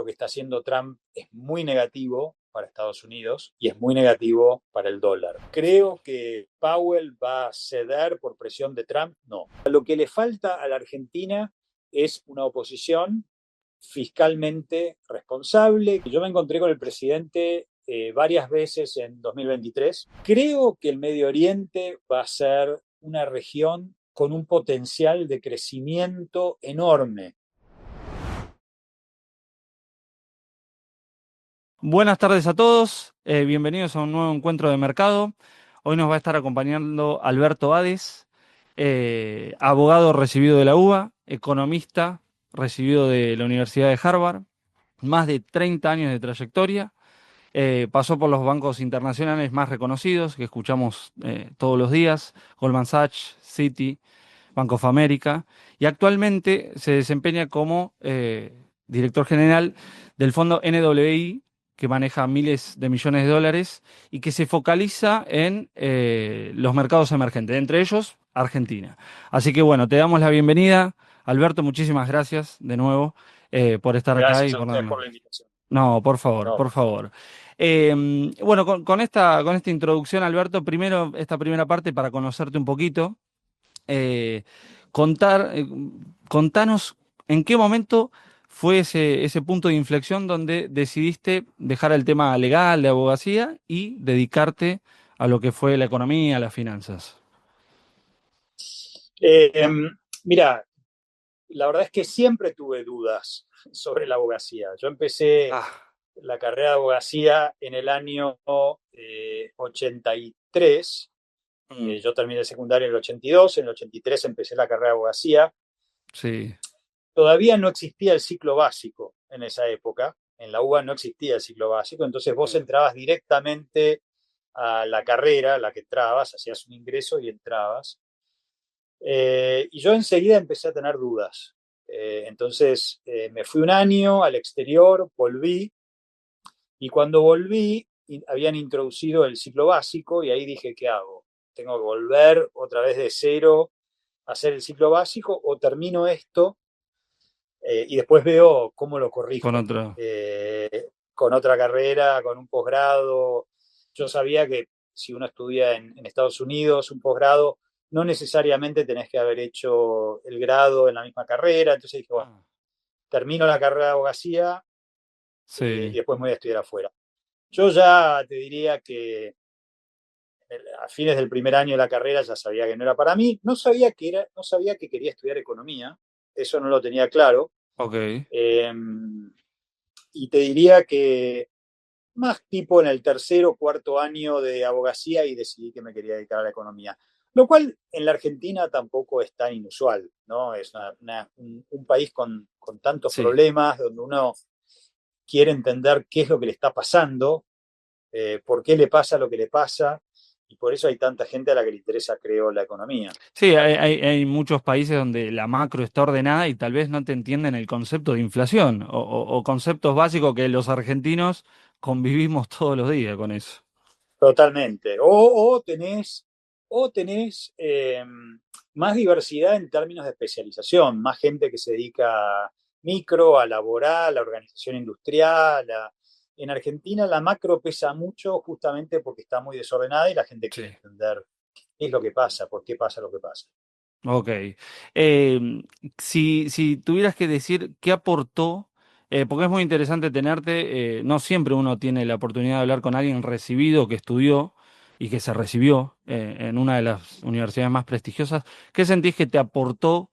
lo que está haciendo Trump es muy negativo para Estados Unidos y es muy negativo para el dólar. Creo que Powell va a ceder por presión de Trump, no. Lo que le falta a la Argentina es una oposición fiscalmente responsable. Yo me encontré con el presidente varias veces en 2023. Creo que el Medio Oriente va a ser una región con un potencial de crecimiento enorme. Buenas tardes a todos, bienvenidos a un nuevo encuentro de mercado. Hoy nos va a estar acompañando Alberto Hades, abogado recibido de la UBA, economista recibido de la Universidad de Harvard, más de 30 años de trayectoria, pasó por los bancos internacionales más reconocidos que escuchamos todos los días, Goldman Sachs, Citi, Bank of America, y actualmente se desempeña como director general del fondo NWI, que maneja miles de millones de dólares y que se focaliza en los mercados emergentes, entre ellos Argentina. Así que bueno, te damos la bienvenida. Alberto, muchísimas gracias de nuevo por estar acá y Gracias a por ustedes darnos. por la invitación. No, por favor, No, por por favor. favor. Bueno, con esta introducción, Alberto, primero esta primera parte para conocerte un poquito. eh, contanos en qué momento fue ese punto de inflexión donde decidiste dejar el tema legal de abogacía y dedicarte a lo que fue la economía, las finanzas. Eh, Mira, la verdad es que siempre tuve dudas sobre la abogacía. Yo empecé Ah, la carrera de abogacía en el año 83. mm, Yo terminé el secundario en el 82, en el 83 empecé la carrera de abogacía. sí, Todavía no existía el ciclo básico en esa época. En la UBA no existía el ciclo básico, entonces vos mm, entrabas directamente a la carrera, a la que entrabas, hacías un ingreso y entrabas. Y yo enseguida empecé a tener dudas. Entonces me fui un año al exterior, volví, y cuando volví habían introducido el ciclo básico y ahí dije, ¿qué hago? ¿Tengo que volver otra vez de cero a hacer el ciclo básico o termino esto y después veo cómo lo con corrijo? otro. Con otra carrera, con un posgrado. Yo sabía que si uno estudia en Estados Unidos, un posgrado, no necesariamente tenés que haber hecho el grado en la misma carrera. Entonces dije, bueno, Ah, termino la carrera de abogacía y sí, después me voy a estudiar afuera. Yo ya te diría que a fines del primer año de la carrera ya sabía que no era para mí. No sabía que quería estudiar economía. Eso no lo tenía claro. ok. Eh, y te diría que más tipo en el tercer o cuarto año de abogacía y decidí que me quería dedicar a la economía. Lo cual en la Argentina tampoco es tan inusual, ¿no? Es un país con tantos Sí. problemas, donde uno quiere entender qué es lo que le está pasando, por qué le pasa lo que le pasa, y por eso hay tanta gente a la que le interesa, creo, la economía Sí, en hay, Argentina. hay muchos países donde la macro está ordenada y tal vez no te entienden el concepto de inflación o conceptos básicos que los argentinos convivimos todos los días con eso. Totalmente. O tenés más diversidad en términos de especialización, más gente que se dedica a micro, a laboral, a organización industrial. En Argentina la macro pesa mucho justamente porque está muy desordenada y la gente quiere Sí. entender qué es lo que pasa, por qué pasa lo que pasa. Ok. Si tuvieras que decir qué aportó, porque es muy interesante tenerte, no siempre uno tiene la oportunidad de hablar con alguien recibido que estudió y que se recibió en una de las universidades más prestigiosas. ¿Qué sentís que te aportó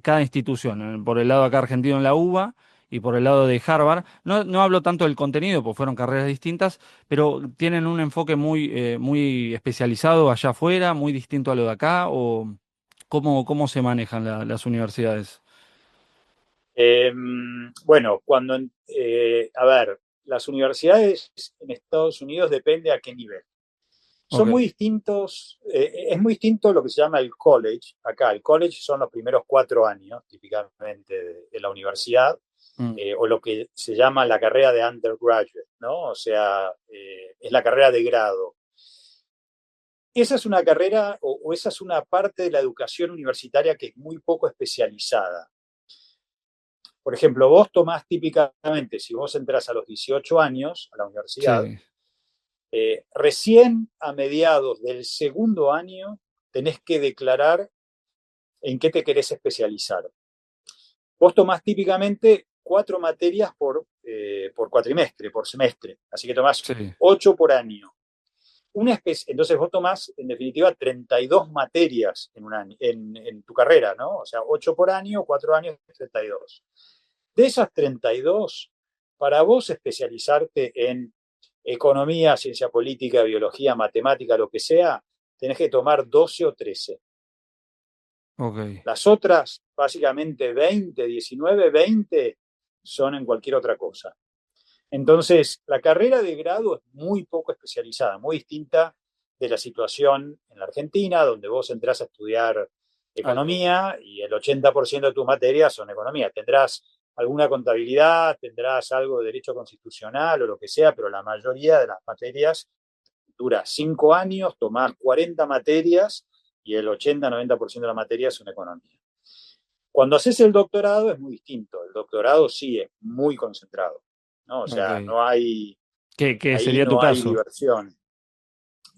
cada institución? Por el lado acá argentino en la UBA y por el lado de Harvard. No hablo tanto del contenido, porque fueron carreras distintas, pero tienen un enfoque muy especializado allá afuera, muy distinto a lo de acá, o cómo se manejan las universidades. Eh, bueno, a ver, las universidades en Estados Unidos depende a qué nivel. Ok. Son muy distintos, es muy distinto lo que se llama el college. Acá, el college son los primeros 4 años, típicamente, de la universidad, Mm, o lo que se llama la carrera de undergraduate, ¿no? O sea, es la carrera de grado. Esa es una carrera o esa es una parte de la educación universitaria que es muy poco especializada. Por ejemplo, vos tomás típicamente, si vos entras a los 18 años a la universidad, Sí, recién a mediados del segundo año tenés que declarar en qué te querés especializar. Vos tomás típicamente 4 materias por cuatrimestre, por semestre, así que tomás sí. 8 por año. Entonces vos tomás, en definitiva, 32 materias en tu carrera, ¿no? O sea, 8 por año, 4 años, 32. De esas 32, para vos especializarte en economía, ciencia política, biología, matemática, lo que sea, tenés que tomar 12 o 13. Ok. Las otras, básicamente 20, 19, 20, son en cualquier otra cosa. Entonces, la carrera de grado es muy poco especializada, muy distinta de la situación en la Argentina, donde vos entrás a estudiar Algo. economía y el 80% de tus materias son economía. Tendrás alguna contabilidad, tendrás algo de derecho constitucional o lo que sea, pero la mayoría de las materias dura 5 años, tomás 40 materias y el 80-90% de las materias son economía. Cuando haces el doctorado es muy distinto. El doctorado sí es muy concentrado, ¿no? O sea, Ok. ¿Qué ahí sería tu no hay caso? diversión.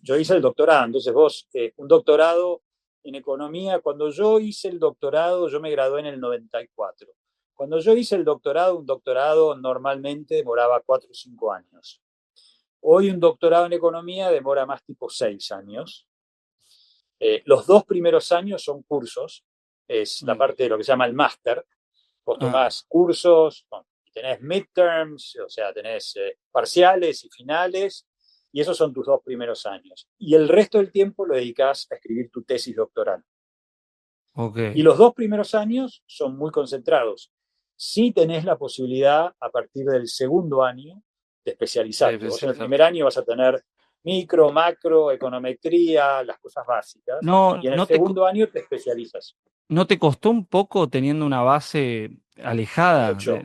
Yo hice el doctorado, entonces vos, un doctorado en economía, cuando yo hice el doctorado, yo me gradué en el 94. Cuando yo hice el doctorado, un doctorado normalmente demoraba 4 o 5 años. Hoy un doctorado en economía demora más tipo 6 años. Los 2 primeros años son cursos, es la Ok. parte de lo que se llama el máster. Vos Ah, tomás cursos, bueno, tenés midterms, o sea, tenés parciales y finales, y esos son tus 2 primeros años. Y el resto del tiempo lo dedicás a escribir tu tesis doctoral. ok. Y los 2 primeros años son muy concentrados. Sí tenés la posibilidad, a partir del segundo año, de De especializarte. Vos en el primer especializarte. año vas a tener micro, macro, econometría, las cosas básicas, No, y en el segundo año te especializas. ¿No te costó un poco teniendo una base alejada Mucho,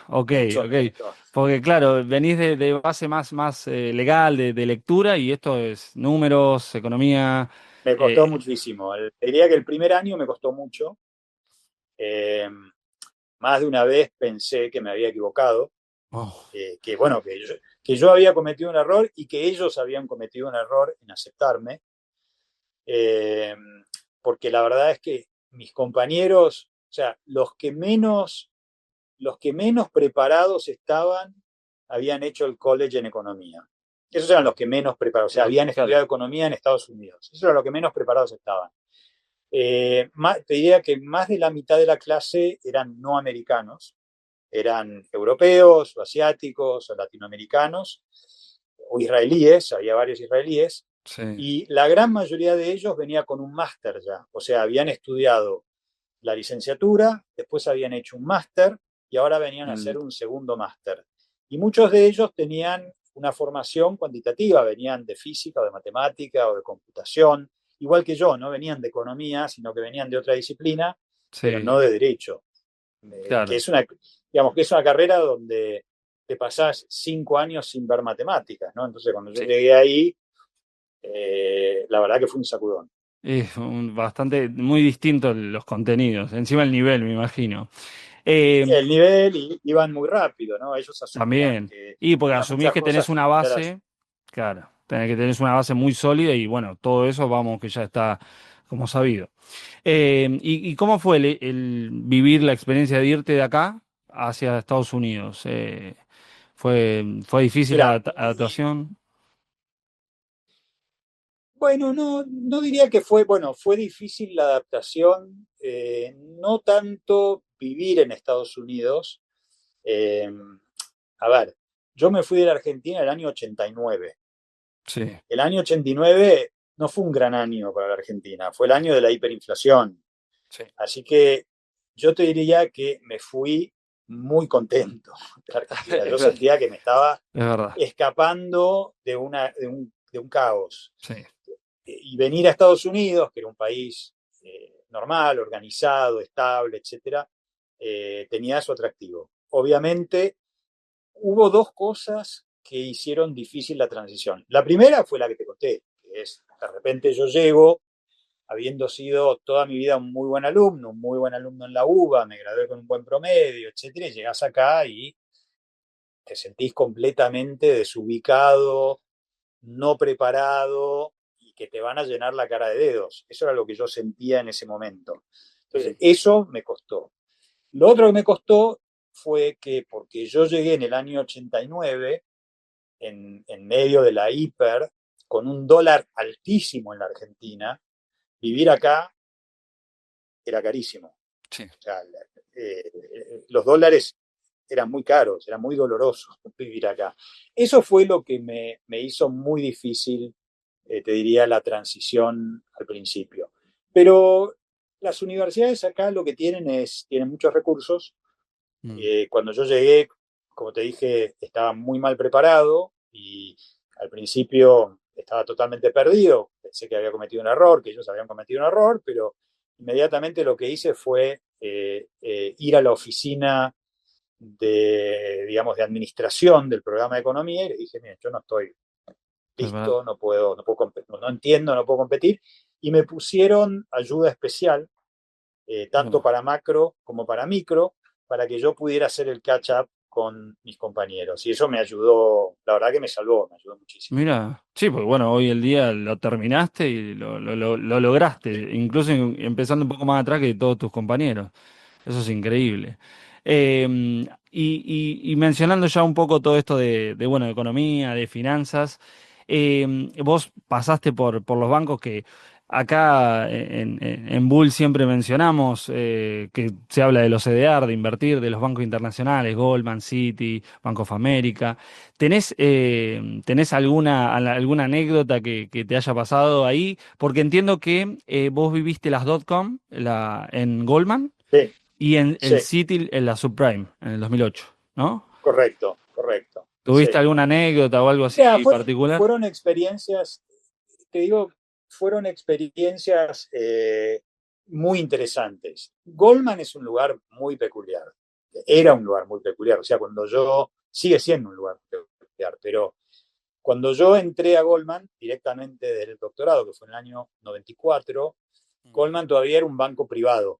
Ok, mucho me ok. costó. Porque claro, venís de base más legal, de lectura, y esto es números, economía. Me costó eh, muchísimo. Diría que el primer año me costó mucho. Eh, Más de una vez pensé que me había equivocado, oh, que bueno, que yo había cometido un error y que ellos habían cometido un error en aceptarme. Eh, Porque la verdad es que mis compañeros, o sea, los que menos preparados estaban, habían hecho el college en economía. Esos eran los que menos preparados, o sea, habían claro, estudiado economía en Estados Unidos. Esos eran los que menos preparados estaban. Te diría que más de la mitad de la clase eran no americanos, eran europeos, o asiáticos, o latinoamericanos, o israelíes, había varios israelíes, sí. y la gran mayoría de ellos venía con un máster ya, o sea, habían estudiado la licenciatura, después habían hecho un máster y ahora venían a hacer Mm, un segundo máster. Y muchos de ellos tenían una formación cuantitativa, venían de física o de matemática o de computación, igual que yo, no venían de economía, sino que venían de otra disciplina, pero sí, no de derecho, que claro. es una, digamos, que es una carrera donde te pasás 5 años sin ver matemáticas, ¿no? Entonces cuando yo Sí. llegué ahí, la verdad que fue un sacudón. Es bastante, muy distinto los contenidos. Encima el nivel, me imagino. El nivel iban muy rápido, ¿no? Ellos asumían También. que Y porque había asumís muchas que tenés cosas una que ya las... base, claro, tenés que tenés una base muy sólida y bueno, todo eso vamos que ya está como sabido. ¿Y cómo fue el vivir la experiencia de irte de acá hacia Estados Unidos? ¿Fue difícil la Mira, adaptación? bueno, no diría que fue, bueno, fue difícil la adaptación, no tanto vivir en Estados Unidos. eh, a ver, yo me fui de la Argentina el año 89. Sí, El año 89 no fue un gran año para la Argentina, fue el año de la hiperinflación. sí. Así que yo te diría que me fui muy contento de la Argentina. Yo Es ver- sentía que me estaba es verdad. escapando de un caos. Sí, Y venir a Estados Unidos, que era un país normal, organizado, estable, etcétera, tenía su atractivo. Obviamente, hubo dos cosas que hicieron difícil la transición. La primera fue la que te conté, que es, de repente yo llego habiendo sido toda mi vida un muy buen alumno en la UBA, me gradué con un buen promedio, etcétera, y llegás acá y te sentís completamente desubicado, no preparado y que te van a llenar la cara de dedos. Eso era lo que yo sentía en ese momento. Entonces, eso me costó. Lo otro que me costó fue que, porque yo llegué en el año 89, en medio de la hiper, con un dólar altísimo en la Argentina, vivir acá era carísimo. Sí. O sea, los dólares eran muy caros, era muy doloroso vivir acá. Eso fue lo que me hizo muy difícil, te diría, la transición al principio. Pero las universidades acá lo que tienen muchos recursos. Cuando yo llegué, como te dije, estaba muy mal preparado y al principio estaba totalmente perdido. Pensé que había cometido un error, que ellos habían cometido un error, pero inmediatamente lo que hice fue ir a la oficina digamos, de administración del programa de economía y le dije, mire, yo no estoy listo, no entiendo, no puedo competir. Y me pusieron ayuda especial, tanto para macro como para micro, para que yo pudiera hacer el catch-up con mis compañeros. Y eso me ayudó, la verdad que me salvó, me ayudó muchísimo. Mira, sí, porque bueno, hoy el día lo terminaste y lo lograste, Sí. incluso empezando un poco más atrás que todos tus compañeros. Eso es increíble. Y mencionando ya un poco todo esto bueno, de economía, de finanzas, vos pasaste por los bancos que acá en Bull siempre mencionamos, que se habla de los CDR, de invertir, de los bancos internacionales, Goldman, Citi, Bank of America. ¿Tenés alguna anécdota que te haya pasado ahí? Porque entiendo que vos viviste las .com en Goldman. Sí, Y en el sí, City, en la subprime, en el 2008, ¿no? correcto, correcto. ¿Tuviste Sí. alguna anécdota o algo Mira, así particular? fueron experiencias, te digo, fueron experiencias muy interesantes. Goldman es un lugar muy peculiar. Era un lugar muy peculiar. O sea, sigue siendo un lugar peculiar, pero cuando yo entré a Goldman directamente desde el doctorado, que fue en el año 94, Goldman todavía era un banco privado.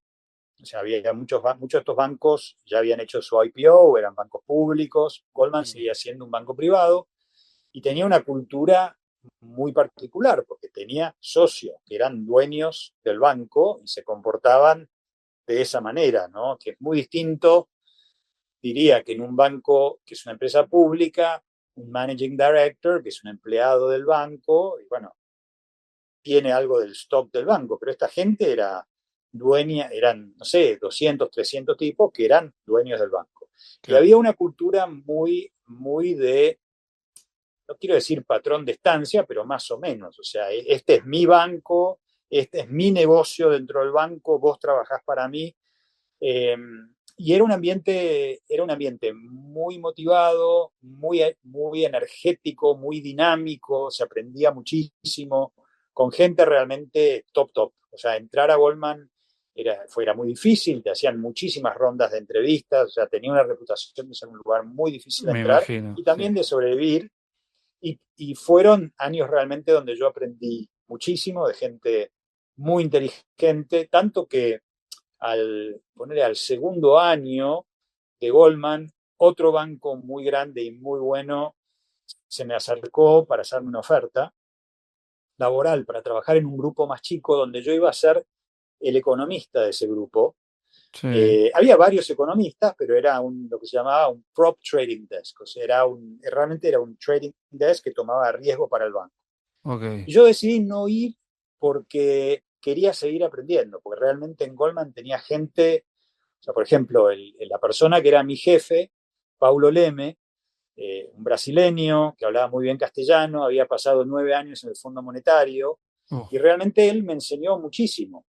O sea, había muchos de estos bancos ya habían hecho su IPO, eran bancos públicos. Goldman seguía siendo un banco privado y tenía una cultura muy particular, porque tenía socios que eran dueños del banco y se comportaban de esa manera, ¿no? Que es muy distinto, diría, que en un banco que es una empresa pública, un managing director, que es un empleado del banco, y bueno, tiene algo del stock del banco, pero esta gente eran, no sé, 200, 300 tipos que eran dueños del banco. Y Claro. había una cultura muy, muy no quiero decir patrón de estancia, pero más o menos. O sea, este es mi banco, este es mi negocio dentro del banco, vos trabajás para mí. Eh, y era un ambiente muy motivado, muy energético, muy dinámico, se aprendía muchísimo, con gente realmente top, top. O sea, entrar a Goldman era muy difícil, te hacían muchísimas rondas de entrevistas, o sea, tenía una reputación de ser un lugar muy difícil de Me entrar imagino, y sí. también de sobrevivir y fueron años realmente donde yo aprendí muchísimo de gente muy inteligente, tanto que al segundo año de Goldman, otro banco muy grande y muy bueno se me acercó para hacerme una oferta laboral para trabajar en un grupo más chico donde yo iba a ser el economista de ese grupo. Sí, Había varios economistas, pero era lo que se llamaba un prop trading desk, o sea, realmente era un trading desk que tomaba riesgo para el banco. ok. Y yo decidí no ir porque quería seguir aprendiendo, porque realmente en Goldman tenía gente, o sea, por ejemplo, la persona que era mi jefe, Paulo Leme, un brasileño que hablaba muy bien castellano, había pasado 9 años en el Fondo Monetario, Oh, y realmente él me enseñó muchísimo.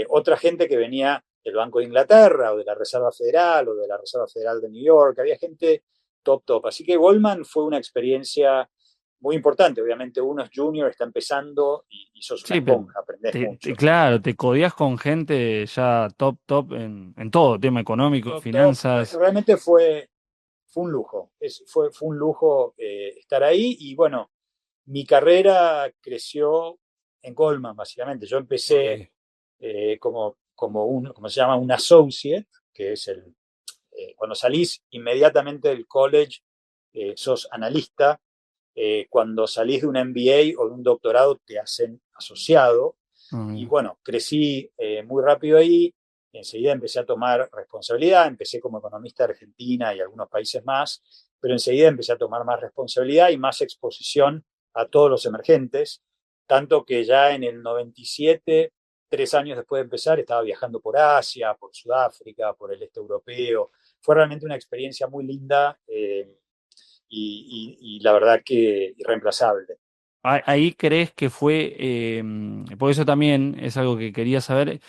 Otra gente que venía del Banco de Inglaterra o de la Reserva Federal o de la Reserva Federal de New York, había gente top, top. Así que Goldman fue una experiencia muy importante. Obviamente uno es junior, está empezando y sos una sí, pero esponja, aprendés mucho. claro, te codías con gente ya top, top en todo, tema económico, Top, top. finanzas. Realmente fue un lujo, fue un lujo estar ahí y bueno, mi carrera creció en Goldman, básicamente. Yo empecé Ok. como se llama, un associate, que es cuando salís inmediatamente del college, sos analista. Cuando salís de un MBA o de un doctorado, te hacen asociado. Ah, Y mira. bueno, crecí muy rápido ahí. Enseguida empecé a tomar responsabilidad. Empecé como economista de Argentina y algunos países más, pero enseguida empecé a tomar más responsabilidad y más exposición a todos los emergentes. Tanto que ya en el 97, 3 años después de empezar, estaba viajando por Asia, por Sudáfrica, por el este europeo. Fue realmente una experiencia muy linda, y la verdad que irreemplazable. Ahí crees que fue, por eso también es algo que quería saber,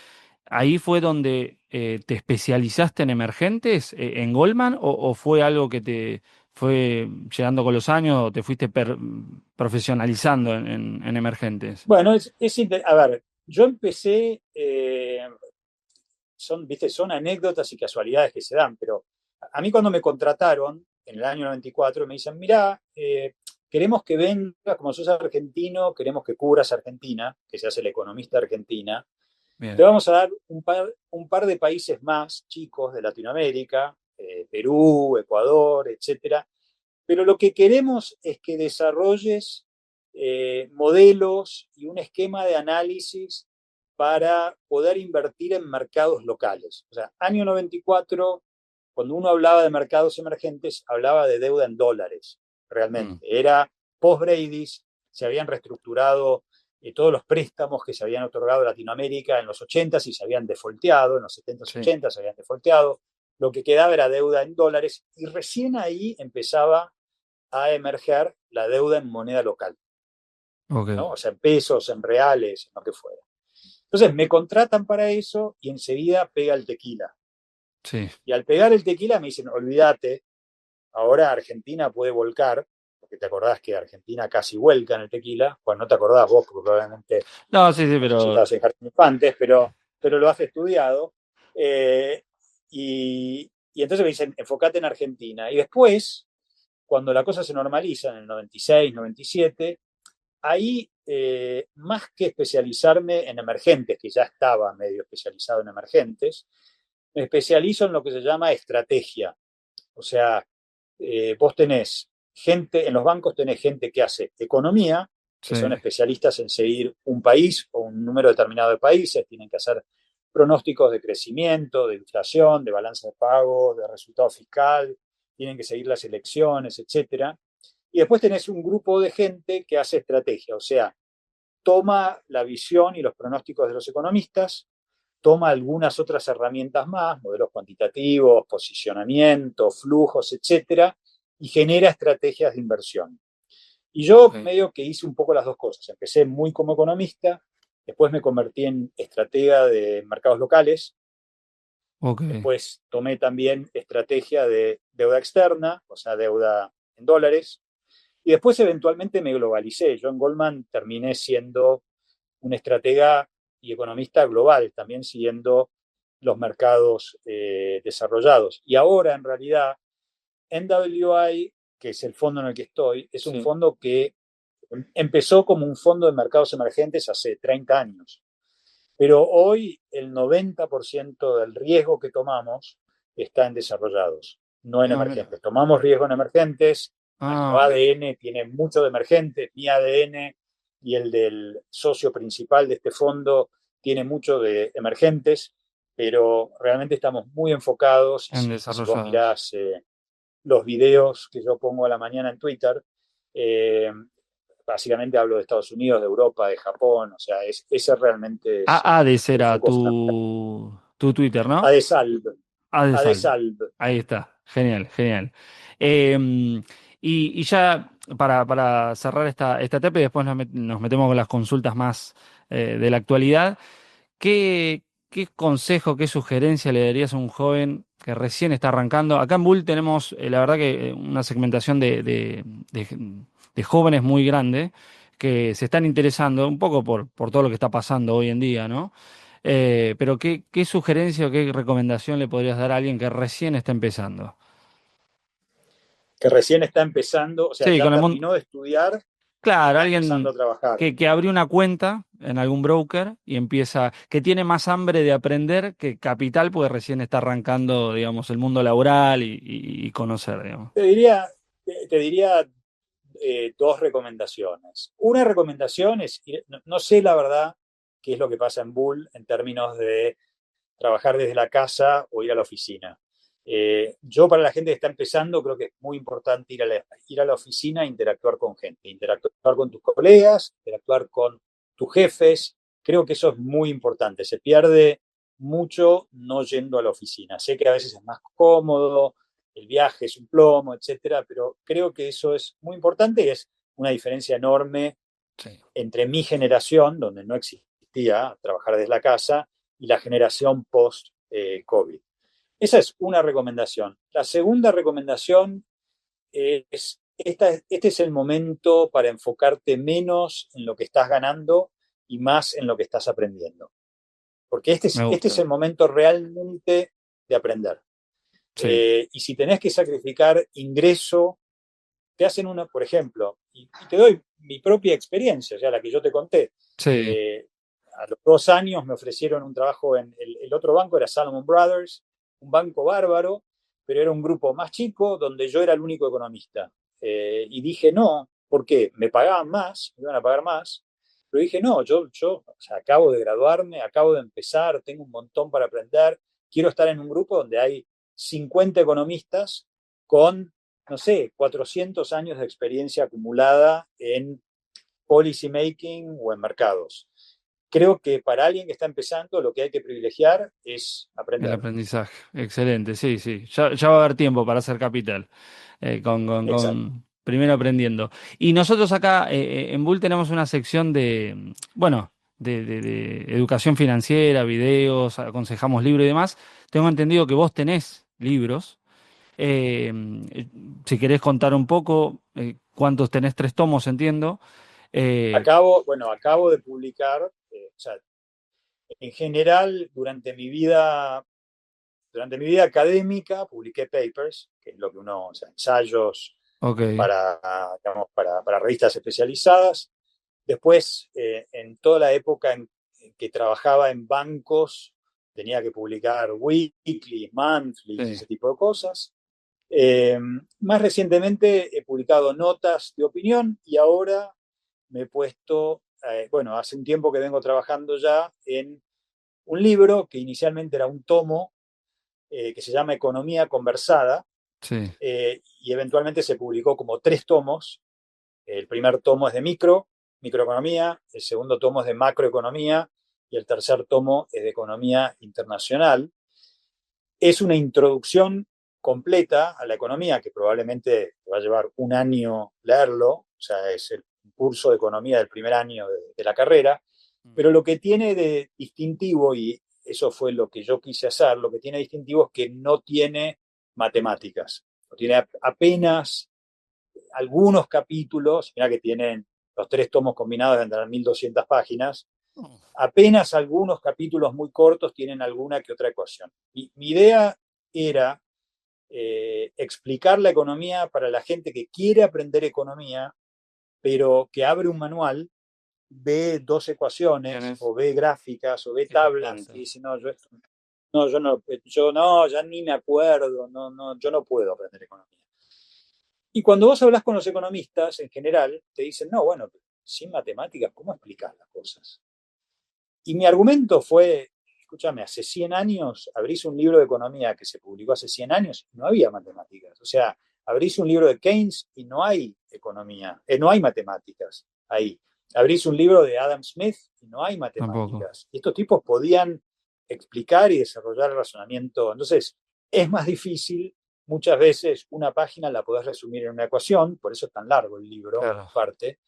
¿ahí fue donde te especializaste en emergentes, en Goldman, o fue algo que te fue llegando con los años o te fuiste profesionalizando en emergentes? Bueno, a ver, yo empecé, viste, son anécdotas y casualidades que se dan, pero a mí cuando me contrataron en el año 94 me dicen, mirá, queremos que vengas, como sos argentino, queremos que cubras Argentina, que seas el economista de Argentina, te Bien. vamos a dar un par de países más chicos de Latinoamérica, Perú, Ecuador, etcétera, pero lo que queremos es que desarrolles modelos y un esquema de análisis para poder invertir en mercados locales. O sea, año 94, cuando uno hablaba de mercados emergentes, hablaba de deuda en dólares, Mm, realmente. Era post-Brady's, se habían reestructurado todos los préstamos que se habían otorgado a Latinoamérica en los 80s y se habían defolteado, en los 70s, sí. 80s se habían defolteado. Lo que quedaba era deuda en dólares y recién ahí empezaba a emerger la deuda en moneda local, Ok. ¿no? O sea, en pesos, en reales, en lo que fuera. Entonces me contratan para eso y enseguida pega el tequila. Sí. Y al pegar el tequila me dicen, olvídate, ahora Argentina puede volcar, porque te acordás que Argentina casi vuelca en el tequila, bueno, no te acordás vos, porque probablemente, No, sí, sí, no sé si pero estabas en Jardín de Infantes, pero lo has estudiado. Eh, y entonces me dicen, enfocate en Argentina. Y después, cuando la cosa se normaliza en el 96, 97, ahí, más que especializarme en emergentes, que ya estaba medio especializado en emergentes, me especializo en lo que se llama estrategia. O sea, vos tenés gente, en los bancos tenés gente que hace economía, que son sí. especialistas en seguir un país o un número determinado de países, tienen que hacer pronósticos de crecimiento, de inflación, de balanza de pagos, de resultado fiscal, tienen que seguir las elecciones, etcétera. Y después tenés un grupo de gente que hace estrategia, o sea, toma la visión y los pronósticos de los economistas, toma algunas otras herramientas más, modelos cuantitativos, posicionamiento, flujos, etcétera, y genera estrategias de inversión. Y yo Ok. medio que hice un poco las dos cosas. Empecé muy como economista, después me convertí en estratega de mercados locales, Ok. después tomé también estrategia de deuda externa, o sea, deuda en dólares, y después eventualmente me globalicé. Yo en Goldman terminé siendo un estratega y economista global, también siguiendo los mercados desarrollados. Y ahora, en realidad, NWI, que es el fondo en el que estoy, es un Sí. fondo que empezó como un fondo de mercados emergentes hace 30 años, pero hoy el 90% del riesgo que tomamos está en desarrollados, no en Ah, mira. emergentes. Tomamos riesgo en emergentes, nuestro Ah, ok. ADN tiene mucho de emergentes, mi ADN y el del socio principal de este fondo tiene mucho de emergentes, pero realmente estamos muy enfocados y En si vos desarrollados. mirás los videos que yo pongo a la mañana en Twitter, eh, básicamente hablo de Estados Unidos, de Europa, de Japón, o sea, ese realmente es Hades el era foco fundamental. tu Twitter, ¿no? Adesalb, Adesalv. Adesalb. Ahí está. Genial, genial. Em, y ya para cerrar esta etapa y después nos metemos con las consultas más de la actualidad. ¿Qué consejo, qué sugerencia le darías a un joven que recién está arrancando? Acá en Bull tenemos, la verdad que una segmentación de jóvenes muy grande que se están interesando un poco por todo lo que está pasando hoy en día, ¿no? Pero ¿qué sugerencia o qué recomendación le podrías dar a alguien que recién está empezando? Que recién está empezando, o sea, Sí, ya con el mundo. terminó de estudiar Claro, está empezando alguien a trabajar. que abrió una cuenta en algún broker y empieza, que tiene más hambre de aprender que capital, porque recién está arrancando, digamos, el mundo laboral y conocer, digamos. Te diría dos recomendaciones. Una recomendación es, no sé la verdad qué es lo que pasa en Bull en términos de trabajar desde la casa o ir a la oficina. Yo para la gente que está empezando creo que es muy importante ir a la oficina e interactuar con gente, interactuar con tus colegas, interactuar con tus jefes. Creo que eso es muy importante. Se pierde mucho no yendo a la oficina. Sé que a veces es más cómodo, el viaje es un plomo, etcétera, pero creo que eso es muy importante y es una diferencia enorme Sí. entre mi generación, donde no existía trabajar desde la casa, y la generación post-COVID. Esa es una recomendación. La segunda recomendación es, este es el momento para enfocarte menos en lo que estás ganando y más en lo que estás aprendiendo. Porque este Me es, este es gusta. el momento realmente de aprender. Sí, Y si tenés que sacrificar ingreso, te hacen una, por ejemplo, y te doy mi propia experiencia, o sea, la que yo te conté. sí, Eh, a los 2 años me ofrecieron un trabajo en el otro banco, era Salomon Brothers, un banco bárbaro, pero era un grupo más chico donde yo era el único economista. Y dije no, ¿por qué? Me pagaban más, me iban a pagar más, pero dije no, yo o sea, acabo de graduarme, acabo de empezar, tengo un montón para aprender, quiero estar en un grupo donde hay 50 economistas con, no sé, 400 años de experiencia acumulada en policy making o en mercados. Creo que para alguien que está empezando lo que hay que privilegiar es el aprender. aprendizaje. Excelente, sí, sí. Ya va a haber tiempo para hacer capital. Exacto. Primero aprendiendo. Y nosotros acá en Bull tenemos una sección de, bueno, de educación financiera, videos, aconsejamos libros y demás. Tengo entendido que vos tenés libros. Eh, si querés contar un poco, cuántos tenés, 3 tomos, entiendo. Eh, Acabo de publicar, o sea, en general, durante mi vida académica, publiqué papers, que es lo que uno, o sea, ensayos ok, para, digamos, para revistas especializadas. Después, en toda la época en que trabajaba en bancos, tenía que publicar weekly, monthly, sí. ese tipo de cosas. Eh, Más recientemente he publicado notas de opinión y ahora me he puesto, bueno, hace un tiempo que vengo trabajando ya en un libro que inicialmente era un tomo, que se llama Economía Conversada, Sí. y eventualmente se publicó como 3 tomos. El primer tomo es de microeconomía, el segundo tomo es de macroeconomía y el tercer tomo es de economía internacional. Es una introducción completa a la economía que probablemente te va a llevar un año leerlo, o sea, es el curso de economía del primer año de la carrera, pero lo que tiene de distintivo, y eso fue lo que yo quise hacer, lo que tiene distintivo es que no tiene matemáticas, no tiene apenas algunos capítulos, mira que tienen los 3 tomos combinados de tener 1200 páginas, apenas algunos capítulos muy cortos tienen alguna que otra ecuación. Mi idea era explicar la economía para la gente que quiere aprender economía, pero que abre un manual, ve 2 ecuaciones, Tienes o ve gráficas, o ve y las tablas, y plazas. dice, no, ya ni me acuerdo, no, yo no puedo aprender economía. Y cuando vos hablas con los economistas, en general, te dicen, no, bueno, sin matemáticas, ¿cómo explicas las cosas? Y mi argumento fue, escúchame, hace 100 años abrís un libro de economía que se publicó hace 100 años y no había matemáticas. O sea, abrís un libro de Keynes y no hay economía, no hay matemáticas ahí. Abrís un libro de Adam Smith y no hay Tampoco. matemáticas. Y estos tipos podían explicar y desarrollar el razonamiento. Entonces, es más difícil. Muchas veces una página la podés resumir en una ecuación, por eso es tan largo el libro, Claro. parte.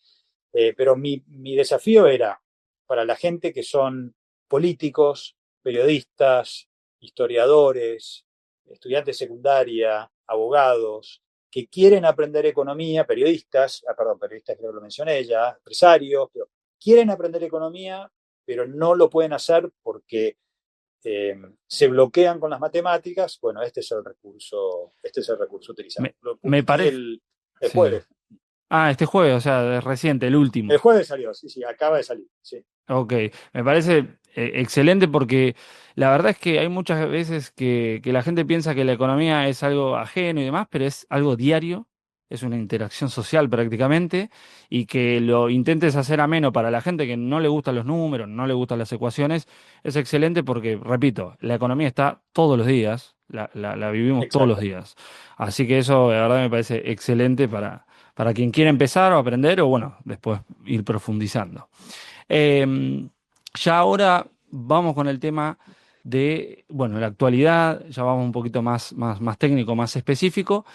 Pero mi desafío era para la gente que son políticos, periodistas, historiadores, estudiantes de secundaria, abogados, que quieren aprender economía, periodistas, perdón, periodistas creo que lo mencioné ya, empresarios, pero quieren aprender economía, pero no lo pueden hacer porque se bloquean con las matemáticas. Bueno, este es el recurso utilizado. Me, Lo me publiqué parece. el Sí. jueves. Ah, este jueves, o sea, es reciente, el El último. jueves salió, sí, sí, acaba de salir, sí. Ok, me parece excelente porque la verdad es que hay muchas veces que la gente piensa que la economía es algo ajeno y demás, pero es algo diario, es una interacción social prácticamente, y que lo intentes hacer ameno para la gente que no le gustan los números, no le gustan las ecuaciones, es excelente porque, repito, la economía está todos los días, la vivimos todos los Exacto. días. Así que eso, la verdad, me parece excelente para quien quiera empezar o aprender o, bueno, después ir profundizando. Eh, ya ahora vamos con el tema de, bueno, la actualidad, ya vamos un poquito más técnico, más específico.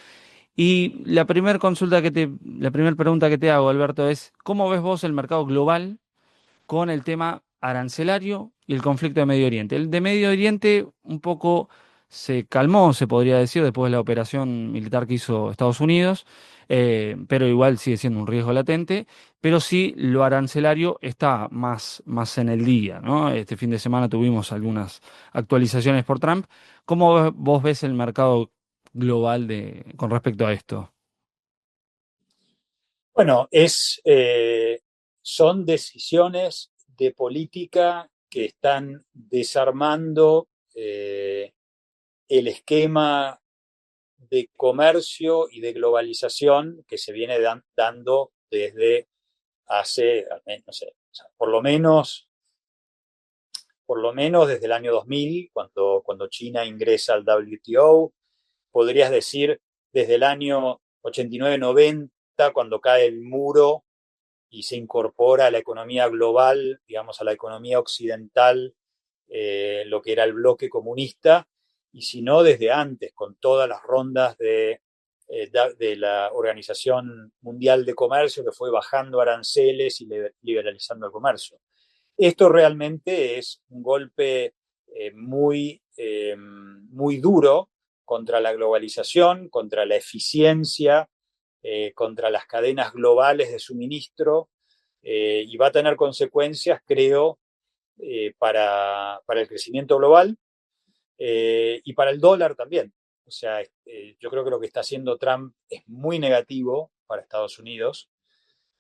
Y la primera pregunta que te hago, Alberto, es, ¿cómo ves vos el mercado global con el tema arancelario y el conflicto de Medio Oriente? El de Medio Oriente un poco se calmó, se podría decir, después de la operación militar que hizo Estados Unidos, pero igual sigue siendo un riesgo latente, pero sí lo arancelario está más en el día, ¿no? Este fin de semana tuvimos algunas actualizaciones por Trump. ¿Cómo vos ves el mercado global con respecto a esto? Bueno, son decisiones de política que están desarmando el esquema de comercio y de globalización que se viene dando desde hace, no sé, o sea, por lo menos desde el año 2000, cuando China ingresa al WTO, podrías decir desde el año 89-90, cuando cae el muro y se incorpora a la economía global, digamos, a la economía occidental, lo que era el bloque comunista, y si no, desde antes, con todas las rondas de la Organización Mundial de Comercio, que fue bajando aranceles y liberalizando el comercio. Esto realmente es un golpe muy duro contra la globalización, contra la eficiencia, contra las cadenas globales de suministro, y va a tener consecuencias, creo, para el crecimiento global, y para el dólar también. O sea, yo creo que lo que está haciendo Trump es muy negativo para Estados Unidos,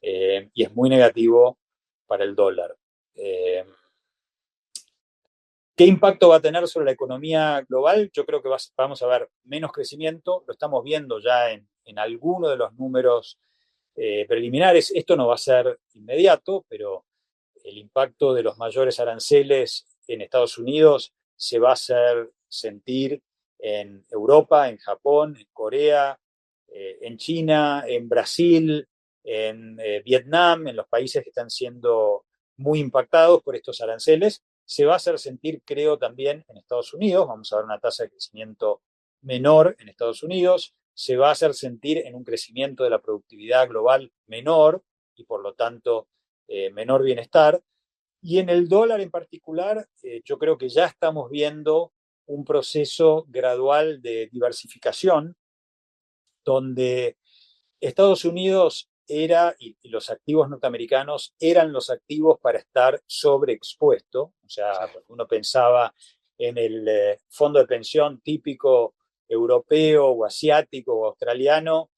y es muy negativo para el dólar. Eh, ¿Qué impacto va a tener sobre la economía global? Yo creo que vamos a ver menos crecimiento, lo estamos viendo ya en algunos de los números preliminares. Esto no va a ser inmediato, pero el impacto de los mayores aranceles en Estados Unidos se va a hacer sentir en Europa, en Japón, en Corea, en China, en Brasil, en Vietnam, en los países que están siendo muy impactados por estos aranceles. Se va a hacer sentir, creo, también en Estados Unidos. Vamos a ver una tasa de crecimiento menor en Estados Unidos. Se va a hacer sentir en un crecimiento de la productividad global menor y, por lo tanto, menor bienestar. Y en el dólar en particular, yo creo que ya estamos viendo un proceso gradual de diversificación, donde Estados Unidos era, y los activos norteamericanos eran los activos para estar sobreexpuesto. O Sí. sea, cuando uno pensaba en el fondo de pensión típico europeo o asiático o australiano,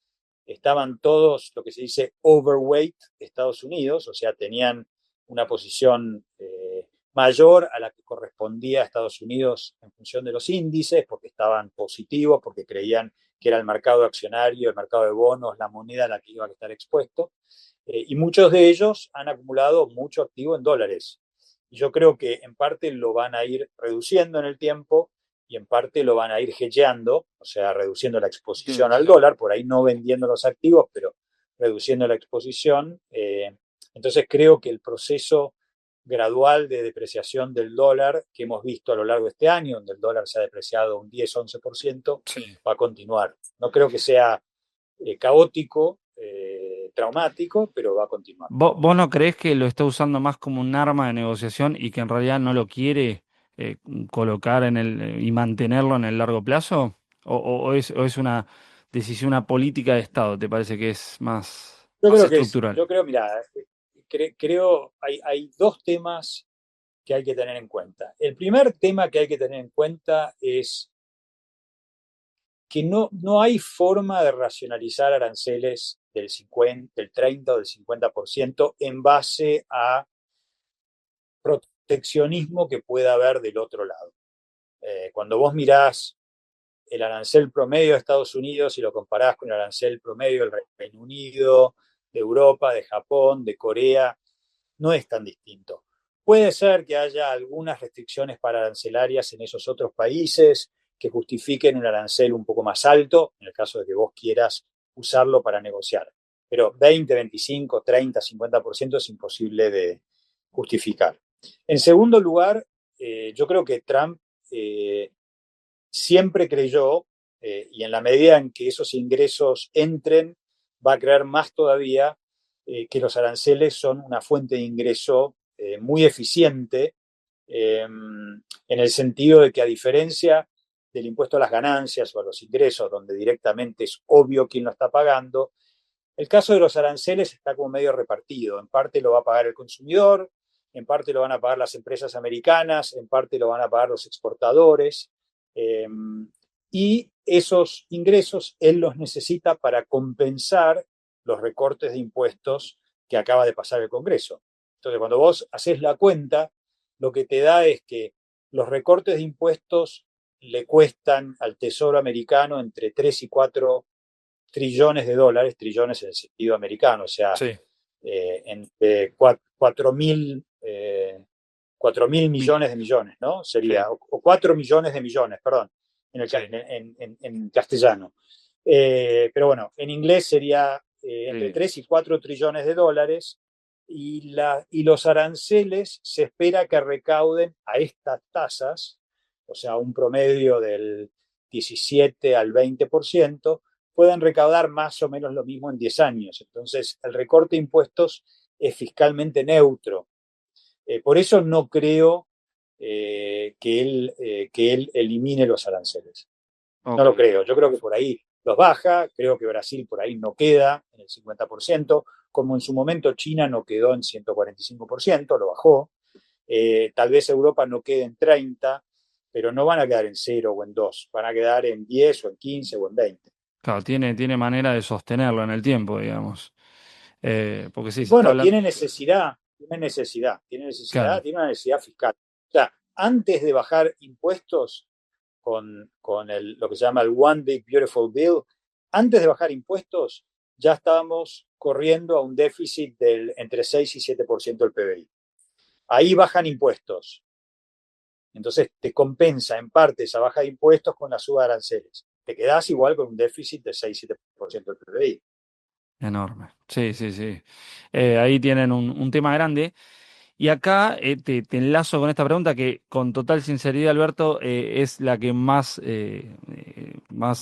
estaban todos lo que se dice overweight Estados Unidos, o sea, tenían una posición mayor a la que correspondía a Estados Unidos en función de los índices, porque estaban positivos, porque creían que era el mercado accionario, el mercado de bonos, la moneda a la que iba a estar expuesto. Y muchos de ellos han acumulado mucho activo en dólares. Y yo creo que en parte lo van a ir reduciendo en el tiempo y en parte lo van a ir hedgeando, o sea, reduciendo la exposición al dólar, por ahí no vendiendo los activos, pero reduciendo la exposición. Entonces creo que el proceso gradual de depreciación del dólar que hemos visto a lo largo de este año, donde el dólar se ha depreciado un 10-11%, Sí. va a continuar. No creo que sea caótico, traumático, pero va a continuar. ¿Vos no creés que lo está usando más como un arma de negociación y que en realidad no lo quiere eh, colocar y mantenerlo en el largo plazo? ¿O es una decisión, una política de Estado? ¿Te parece que es más estructural? Yo creo, mira, creo hay dos temas que hay que tener en cuenta. El primer tema que hay que tener en cuenta es que no hay forma de racionalizar aranceles del 50, del 30 o del 50% en base a proteccionismo que pueda haber del otro lado. Cuando vos mirás el arancel promedio de Estados Unidos y lo comparás con el arancel promedio del Reino Unido, de Europa, de Japón, de Corea, no es tan distinto. Puede ser que haya algunas restricciones arancelarias en esos otros países que justifiquen un arancel un poco más alto, en el caso de que vos quieras usarlo para negociar. Pero 20, 25, 30, 50% es imposible de justificar. En segundo lugar, yo creo que Trump siempre creyó, y en la medida en que esos ingresos entren, va a creer más todavía que los aranceles son una fuente de ingreso muy eficiente, en el sentido de que a diferencia del impuesto a las ganancias o a los ingresos, donde directamente es obvio quién lo está pagando, el caso de los aranceles está como medio repartido. En parte lo va a pagar el consumidor, en parte lo van a pagar las empresas americanas, en parte lo van a pagar los exportadores. Eh, y esos ingresos él los necesita para compensar los recortes de impuestos que acaba de pasar el Congreso. Entonces, cuando vos haces la cuenta, lo que te da es que los recortes de impuestos le cuestan al Tesoro americano entre 3 y 4 trillones de dólares, trillones en el sentido americano, o sea, Sí. entre 4.000 millones de millones, ¿no? Sí, Sería, o 4 millones de millones, perdón, sí, en castellano. Pero bueno, en inglés sería entre sí. 3 y 4 trillones de dólares y los aranceles se espera que recauden a estas tasas, o sea, un promedio del 17 al 20%, pueden recaudar más o menos lo mismo en 10 años. Entonces, el recorte de impuestos es fiscalmente neutro. Por eso no creo que él elimine los aranceles. No Ok. lo creo. Yo creo que por ahí los baja. Creo que Brasil por ahí no queda en el 50%, como en su momento China no quedó en 145%, lo bajó. Tal vez Europa no quede en 30%, pero no van a quedar en 0 o en 2, van a quedar en 10 o en 15 o en 20. Claro, tiene manera de sostenerlo en el tiempo, digamos. Porque sí, se está Bueno, hablando. tiene necesidad, Claro, tiene una necesidad fiscal. O sea, antes de bajar impuestos con lo que se llama el One Big Beautiful Bill, antes de bajar impuestos ya estábamos corriendo a un déficit del entre 6 y 7% del PBI. Ahí bajan impuestos. Entonces te compensa en parte esa baja de impuestos con la suba de aranceles. Te quedás igual con un déficit de 6-7% del PBI. enorme. Sí, sí, sí. Ahí tienen un tema grande. Y acá te enlazo con esta pregunta que, con total sinceridad, Alberto, es la que más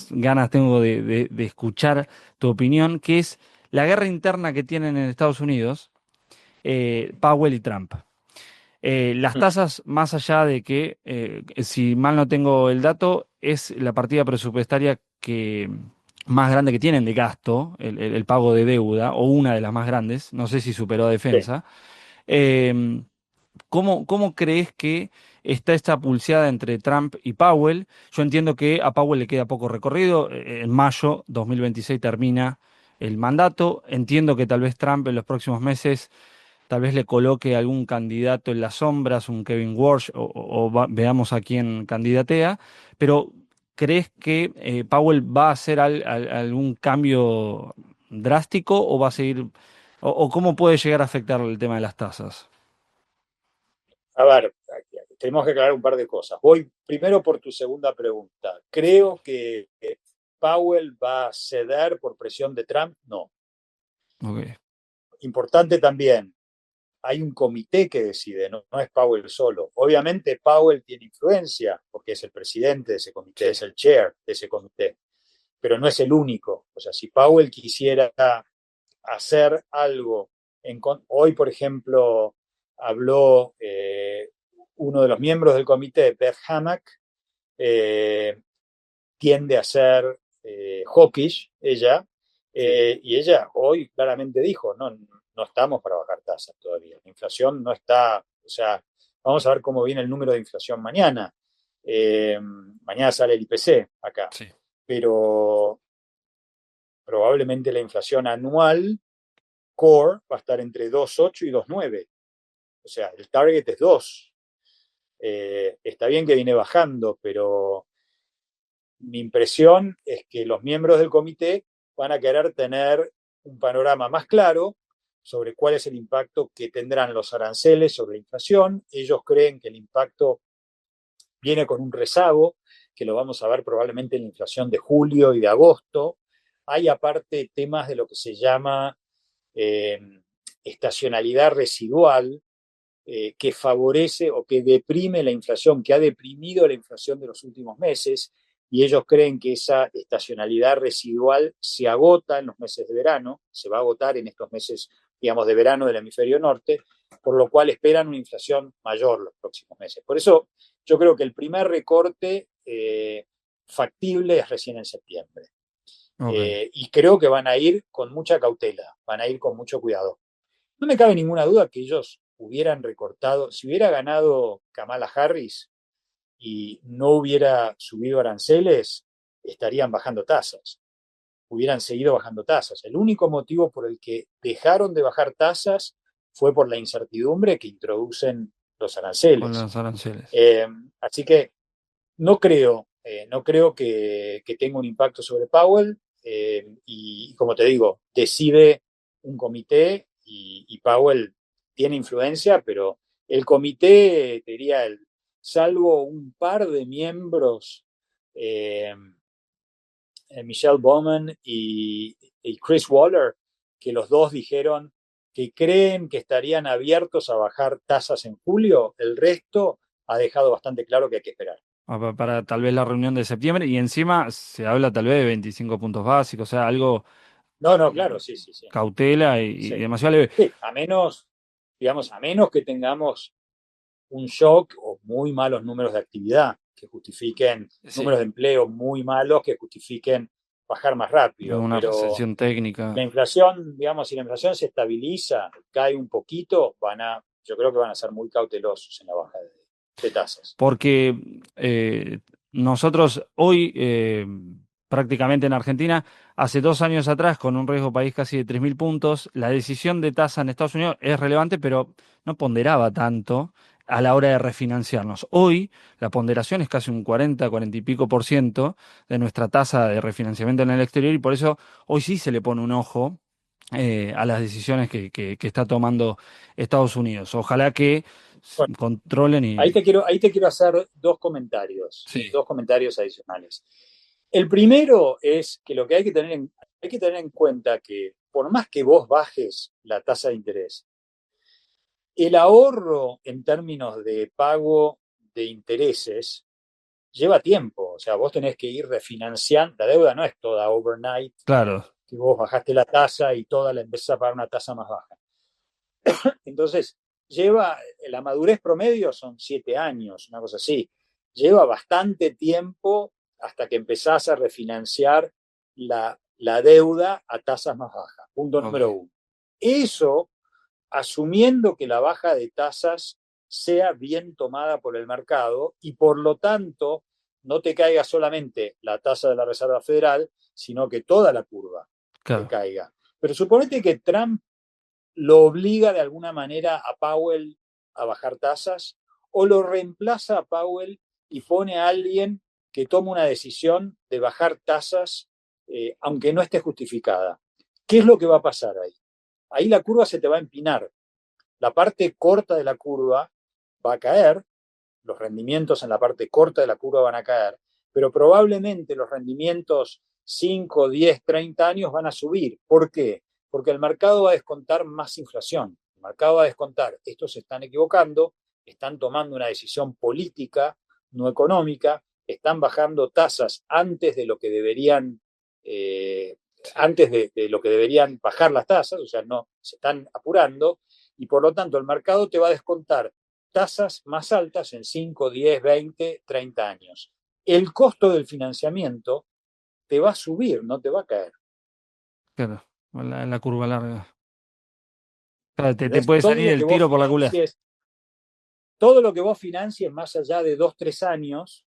ganas tengo de escuchar tu opinión, que es la guerra interna que tienen en Estados Unidos, Powell y Trump. Las tasas, más allá de que, si mal no tengo el dato, es la partida presupuestaria que más grande que tienen de gasto, el pago de deuda, o una de las más grandes, no sé si superó a Sí. defensa. Eh, ¿Cómo crees que está esta pulseada entre Trump y Powell? Yo entiendo que a Powell le queda poco recorrido. En mayo 2026 termina el mandato. Entiendo que tal vez Trump en los próximos meses tal vez le coloque algún candidato en las sombras, un Kevin Walsh, veamos a quién candidatea. Pero ¿crees que Powell va a hacer algún cambio drástico o va a seguir, o cómo puede llegar a afectar el tema de las tasas? A ver, tenemos que aclarar un par de cosas. Voy primero por tu segunda pregunta. ¿Creo que Powell va a ceder por presión de Trump? No. Ok. Importante también, hay un comité que decide, no es Powell solo. Obviamente Powell tiene influencia porque es el presidente de ese comité, Sí. es el chair de ese comité, pero no es el único. O sea, si Powell quisiera hacer algo, hoy por ejemplo habló uno de los miembros del comité, Beth Hammack, eh, tiende a ser hawkish, ella, Sí. y ella hoy claramente dijo, no estamos para bajar tasas todavía, la inflación no está, o sea, vamos a ver cómo viene el número de inflación mañana. Mañana sale el IPC acá. Sí. pero probablemente la inflación anual core va a estar entre 2,8 y 2,9. O sea, el target es 2. Está bien que viene bajando, pero mi impresión es que los miembros del comité van a querer tener un panorama más claro sobre cuál es el impacto que tendrán los aranceles sobre la inflación. Ellos creen que el impacto viene con un rezago, que lo vamos a ver probablemente en la inflación de julio y de agosto. Hay aparte temas de lo que se llama eh, estacionalidad residual, que favorece o que deprime la inflación, que ha deprimido la inflación de los últimos meses, y ellos creen que esa estacionalidad residual se agota en los meses de verano, se va a agotar en estos meses, digamos, de verano del hemisferio norte, por lo cual esperan una inflación mayor los próximos meses. Por eso yo creo que el primer recorte factible es recién en septiembre. Ok. Y creo que van a ir con mucha cautela, van a ir con mucho cuidado. No me cabe ninguna duda que ellos hubieran recortado, si hubiera ganado Kamala Harris y no hubiera subido aranceles, estarían bajando tasas, hubieran seguido bajando tasas. El único motivo por el que dejaron de bajar tasas fue por la incertidumbre que introducen los Con aranceles. los aranceles. Así que no creo que tenga un impacto sobre Powell, y como te digo, decide un comité y Powell tiene influencia, pero el comité, te diría, salvo un par de miembros, eh, Michelle Bowman y Chris Waller, que los dos dijeron que creen que estarían abiertos a bajar tasas en julio, el resto ha dejado bastante claro que hay que esperar. Para tal vez la reunión de septiembre y encima se habla tal vez de 25 puntos básicos, o sea, algo No, no, claro, sí, sí, sí. cautela y Sí, demasiado leve. sí, a menos, digamos, a menos que tengamos un shock o muy malos números de actividad que justifiquen, números Sí, de empleo muy malos que justifiquen bajar más rápido. una Pero recesión técnica. la inflación, digamos, si la inflación se estabiliza, cae un poquito, yo creo que van a ser muy cautelosos en la baja de tasas. Porque nosotros hoy, prácticamente en Argentina, hace 2 años atrás, con un riesgo país casi de 3.000 puntos, la decisión de tasa en Estados Unidos es relevante, pero no ponderaba tanto a la hora de refinanciarnos. Hoy la ponderación es casi un 40 y pico por ciento de nuestra tasa de refinanciamiento en el exterior y por eso hoy sí se le pone un ojo a las decisiones que está tomando Estados Unidos. Ojalá que Bueno, controlen ahí y... te quiero hacer Sí. dos comentarios adicionales. El primero es que lo que hay que tener en cuenta que por más que vos bajes la tasa de interés, el ahorro en términos de pago de intereses lleva tiempo. O sea, vos tenés que ir refinanciando. La deuda no es toda overnight, Claro, que vos bajaste la tasa y toda la empezás a pagar una tasa más baja. Entonces, la madurez promedio son 7 años, una cosa así. Lleva bastante tiempo hasta que empezás a refinanciar la deuda a tasas más bajas. Punto ok, número uno. Eso, asumiendo que la baja de tasas sea bien tomada por el mercado y por lo tanto no te caiga solamente la tasa de la Reserva Federal, sino que toda la curva te claro, caiga. Pero suponete que Trump lo obliga de alguna manera a Powell a bajar tasas o lo reemplaza a Powell y pone a alguien que toma una decisión de bajar tasas, aunque no esté justificada. ¿Qué es lo que va a pasar ahí? Ahí la curva se te va a empinar. La parte corta de la curva va a caer, los rendimientos en la parte corta de la curva van a caer, pero probablemente los rendimientos 5, 10, 30 años van a subir. ¿Por qué? Porque el mercado va a descontar más inflación. El mercado va a descontar, estos se están equivocando, están tomando una decisión política, no económica, están bajando tasas eh, sí, antes de lo que deberían bajar las tasas, o sea, no se están apurando, y por lo tanto el mercado te va a descontar tasas más altas en 5, 10, 20, 30 años. El costo del financiamiento te va a subir, no te va a caer. claro, en la curva larga. Claro, te ¿Entendés? puede salir el tiro por la culata. Todo lo que vos financies más allá de 2, 3 años,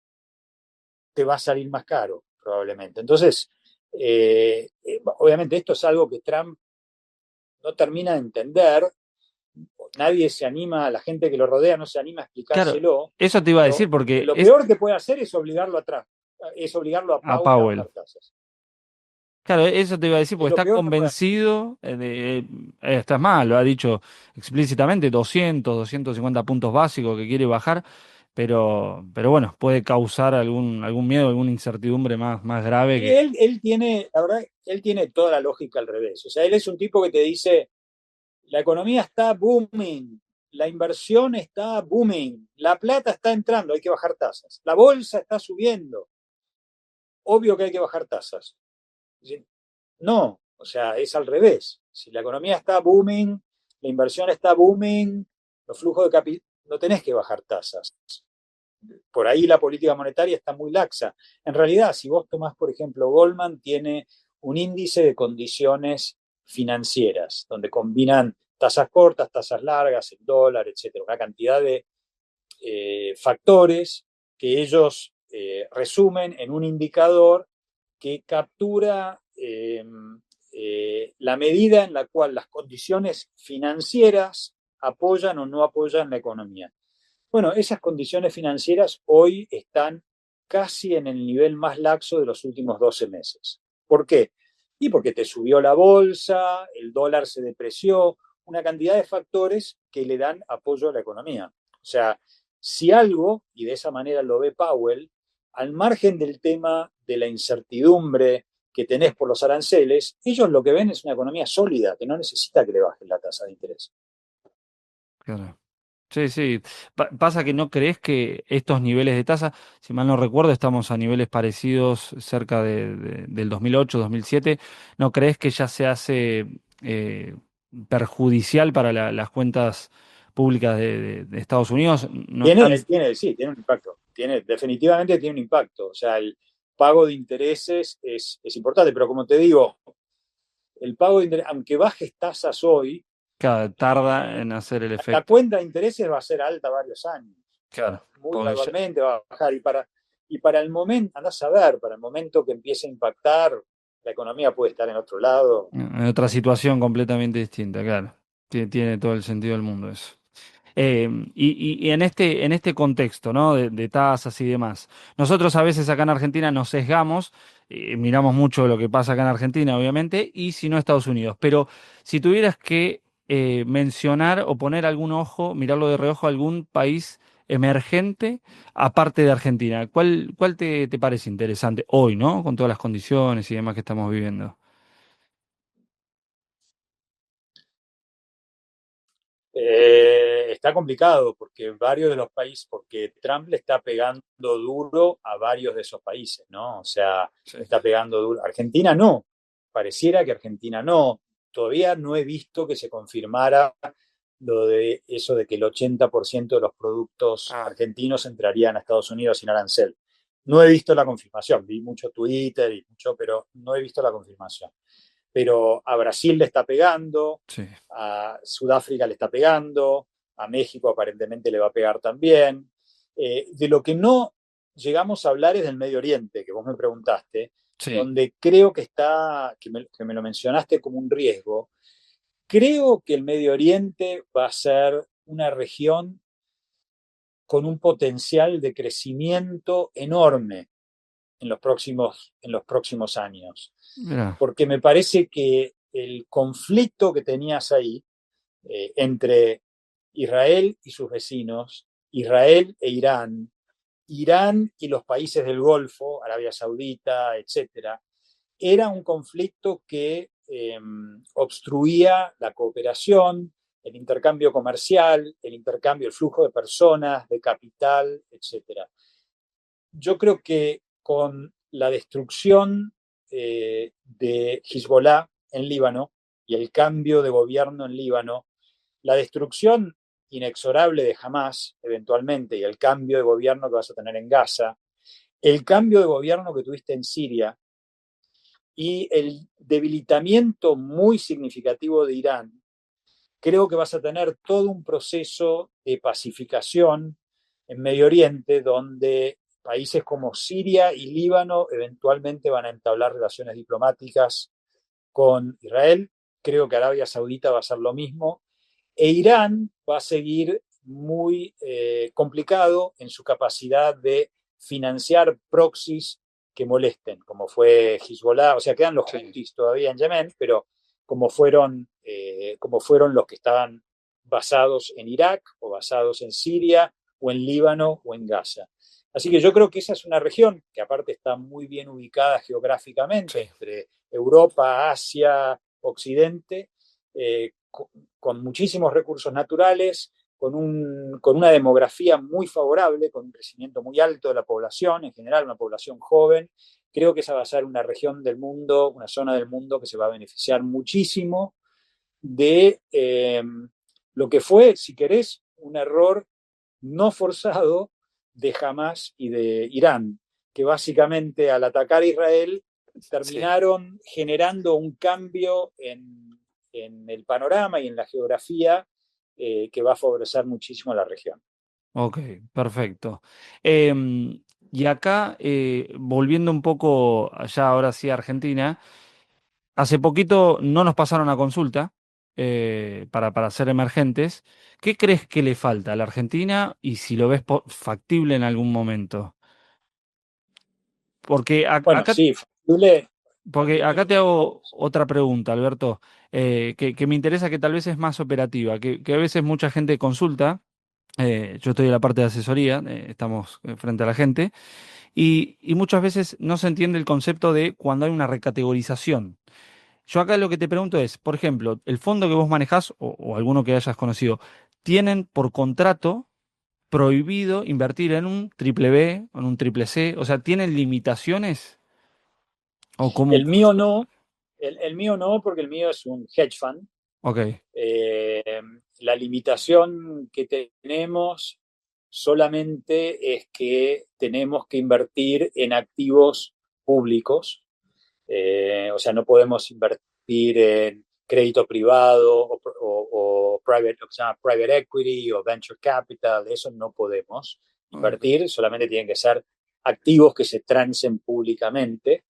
te va a salir más caro. probablemente. Entonces, obviamente esto es algo que Trump no termina de entender, nadie se anima, la gente que lo rodea no se anima a Claro, explicárselo. eso te iba a decir porque Lo es peor que puede hacer es obligarlo a Trump, es obligarlo a a Powell a Powell. bajar tasas. Claro, eso te iba a decir Es porque lo está peor que puede hacer. convencido estás mal, lo ha dicho explícitamente, 250 puntos básicos que quiere bajar, pero bueno, puede causar algún miedo, alguna incertidumbre más grave Y que... él tiene, la verdad, él tiene toda la lógica al revés. O sea, él es un tipo que te dice, la economía está booming, la inversión está booming, la plata está entrando, hay que bajar tasas. La bolsa está subiendo, obvio que hay que bajar tasas. No, o sea, es al revés. Si la economía está booming, la inversión está booming, los flujos de capital, no tenés que bajar tasas. Por ahí la política monetaria está muy laxa. En realidad, si vos tomás, por ejemplo, Goldman tiene un índice de condiciones financieras, donde combinan tasas cortas, tasas largas, el dólar, etcétera, una cantidad de factores que ellos resumen en un indicador que captura la medida en la cual las condiciones financieras apoyan o no apoyan la economía. Bueno, esas condiciones financieras hoy están casi en el nivel más laxo de los últimos 12 meses. ¿Por qué? Y porque te subió la bolsa, el dólar se depreció, una cantidad de factores que le dan apoyo a la economía. O sea, si algo, y de esa manera lo ve Powell, al margen del tema de la incertidumbre que tenés por los aranceles, ellos lo que ven es una economía sólida, que no necesita que le bajen la tasa de interés. Claro. Sí, sí. Pasa que no crees que estos niveles de tasa, si mal no recuerdo, estamos a niveles parecidos cerca del 2008, 2007. ¿No crees que ya se hace perjudicial para las cuentas públicas de Estados Unidos? No están... Sí, tiene un impacto. Definitivamente tiene un impacto. O sea, el pago de intereses es importante, pero como te digo, el pago de intereses, aunque bajes tasas hoy, Claro, tarda en hacer el la efecto. cuenta de intereses va a ser alta varios años. Claro. Muy Porque ya- gradualmente va a bajar. Y para el momento, andás a ver, para el momento que empiece a impactar, la economía puede estar en otro lado. en otra situación completamente distinta, claro. Tiene todo el sentido del mundo eso. Y en este contexto, ¿no? De tasas y demás, nosotros a veces acá en Argentina nos sesgamos, miramos mucho lo que pasa acá en Argentina, obviamente, y si no Estados Unidos. Pero si tuvieras que mencionar o poner algún ojo, mirarlo de reojo a algún país emergente aparte de Argentina, ¿cuál te parece interesante hoy, ¿no? Con todas las condiciones y demás que estamos viviendo. Está complicado porque varios de los países, porque Trump le está pegando duro a varios de esos países, ¿no? O sea, Sí. le está pegando duro. Argentina no, pareciera que Argentina no. Todavía no he visto que se confirmara lo de eso de que el 80% de los productos Ah, argentinos entrarían a Estados Unidos sin arancel. No he visto la confirmación, vi mucho Twitter y mucho, pero no he visto la confirmación. Pero a Brasil le está pegando, sí. a Sudáfrica le está pegando, a México aparentemente le va a pegar también. De lo que no llegamos a hablar es del Medio Oriente, que vos me preguntaste, Sí. donde creo que está, que me lo mencionaste como un riesgo. Creo que el Medio Oriente va a ser una región con un potencial de crecimiento enorme en los próximos años, Mira. porque me parece que el conflicto que tenías ahí entre Israel y sus vecinos, Israel e Irán, Irán y los países del Golfo, Arabia Saudita, etcétera, era un conflicto que obstruía la cooperación, el intercambio comercial, el intercambio, el flujo de personas, de capital, etcétera. Yo creo que con la destrucción de Hezbollah en Líbano y el cambio de gobierno en Líbano, la destrucción inexorable de Hamas, eventualmente, y el cambio de gobierno que vas a tener en Gaza, el cambio de gobierno que tuviste en Siria y el debilitamiento muy significativo de Irán, creo que vas a tener todo un proceso de pacificación en Medio Oriente donde países como Siria y Líbano eventualmente van a entablar relaciones diplomáticas con Israel. Creo que Arabia Saudita va a hacer lo mismo. E Irán va a seguir muy complicado en su capacidad de financiar proxies que molesten, como fue Hezbollah, o sea, quedan los Houthis todavía en Yemen, pero como fueron los que estaban basados en Irak o basados en Siria o en Líbano o en Gaza. Así que yo creo que esa es una región que aparte está muy bien ubicada geográficamente Sí. entre Europa, Asia, Occidente, con muchísimos recursos naturales, con una demografía muy favorable, con un crecimiento muy alto de la población, en general una población joven. Creo que esa va a ser una región del mundo, una zona del mundo que se va a beneficiar muchísimo de lo que fue, si querés, un error no forzado de Hamas y de Irán, que básicamente al atacar a Israel Sí. terminaron generando un cambio en el panorama y en la geografía que va a favorecer muchísimo a la región. Ok, perfecto. Y acá, volviendo un poco allá ahora sí a Argentina, hace poquito no nos pasaron a consulta para ser emergentes. ¿Qué crees que le falta a la Argentina y si lo ves factible en algún momento? Porque Bueno, acá, sí, factible, porque factible acá lo te hago tenemos. otra pregunta, Alberto, que me interesa que tal vez es más operativa, que a veces mucha gente consulta. Yo estoy en la parte de asesoría, estamos frente a la gente, y muchas veces no se entiende el concepto de cuando hay una recategorización. Yo acá lo que te pregunto es, por ejemplo, el fondo que vos manejás o alguno que hayas conocido, ¿tienen por contrato prohibido invertir en un triple B, en un triple C? O sea, ¿tienen limitaciones? ¿O cómo? El mío no, el mío no, porque el mío es un hedge fund. Ok, Eh, la limitación que tenemos solamente es que tenemos que invertir en activos públicos. O sea, no podemos invertir en crédito privado o private, lo que se llama private equity o venture capital, eso no podemos ok, invertir, solamente tienen que ser activos que se transen públicamente.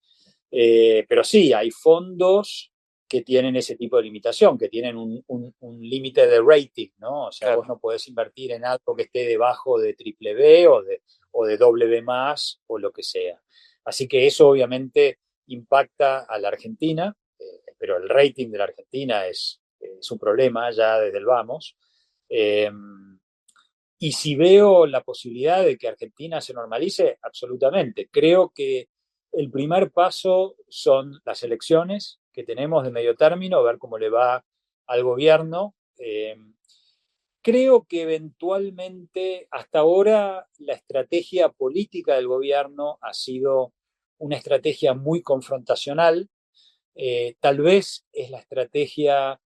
Pero sí, hay fondos que tienen ese tipo de limitación, que tienen un límite de rating, ¿no? O sea, vos claro. no podés invertir en algo que esté debajo de triple B o de doble B más o lo que sea. Así que eso obviamente impacta a la Argentina, pero el rating de la Argentina es un problema ya desde el vamos. Eh, y si veo la posibilidad de que Argentina se normalice, absolutamente. Creo que el primer paso son las elecciones que tenemos de medio término, ver cómo le va al gobierno. Creo que eventualmente, hasta ahora, la estrategia política del gobierno ha sido una estrategia muy confrontacional. Tal vez es la estrategia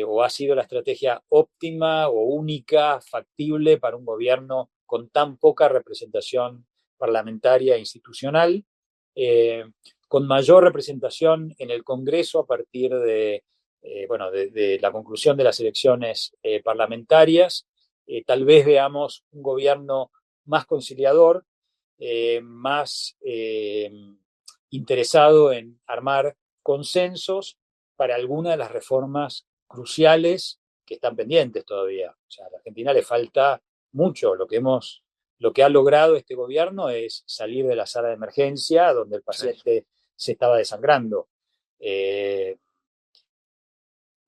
o ha sido la estrategia óptima o única, factible para un gobierno con tan poca representación parlamentaria e institucional, eh, con mayor representación en el Congreso a partir bueno, de la conclusión de las elecciones parlamentarias. Tal vez veamos un gobierno más conciliador, más interesado en armar consensos para algunas de las reformas cruciales que están pendientes todavía. O sea, a la Argentina le falta mucho. Lo que ha logrado este gobierno es salir de la sala de emergencia donde el Sí. paciente se estaba desangrando. Eh,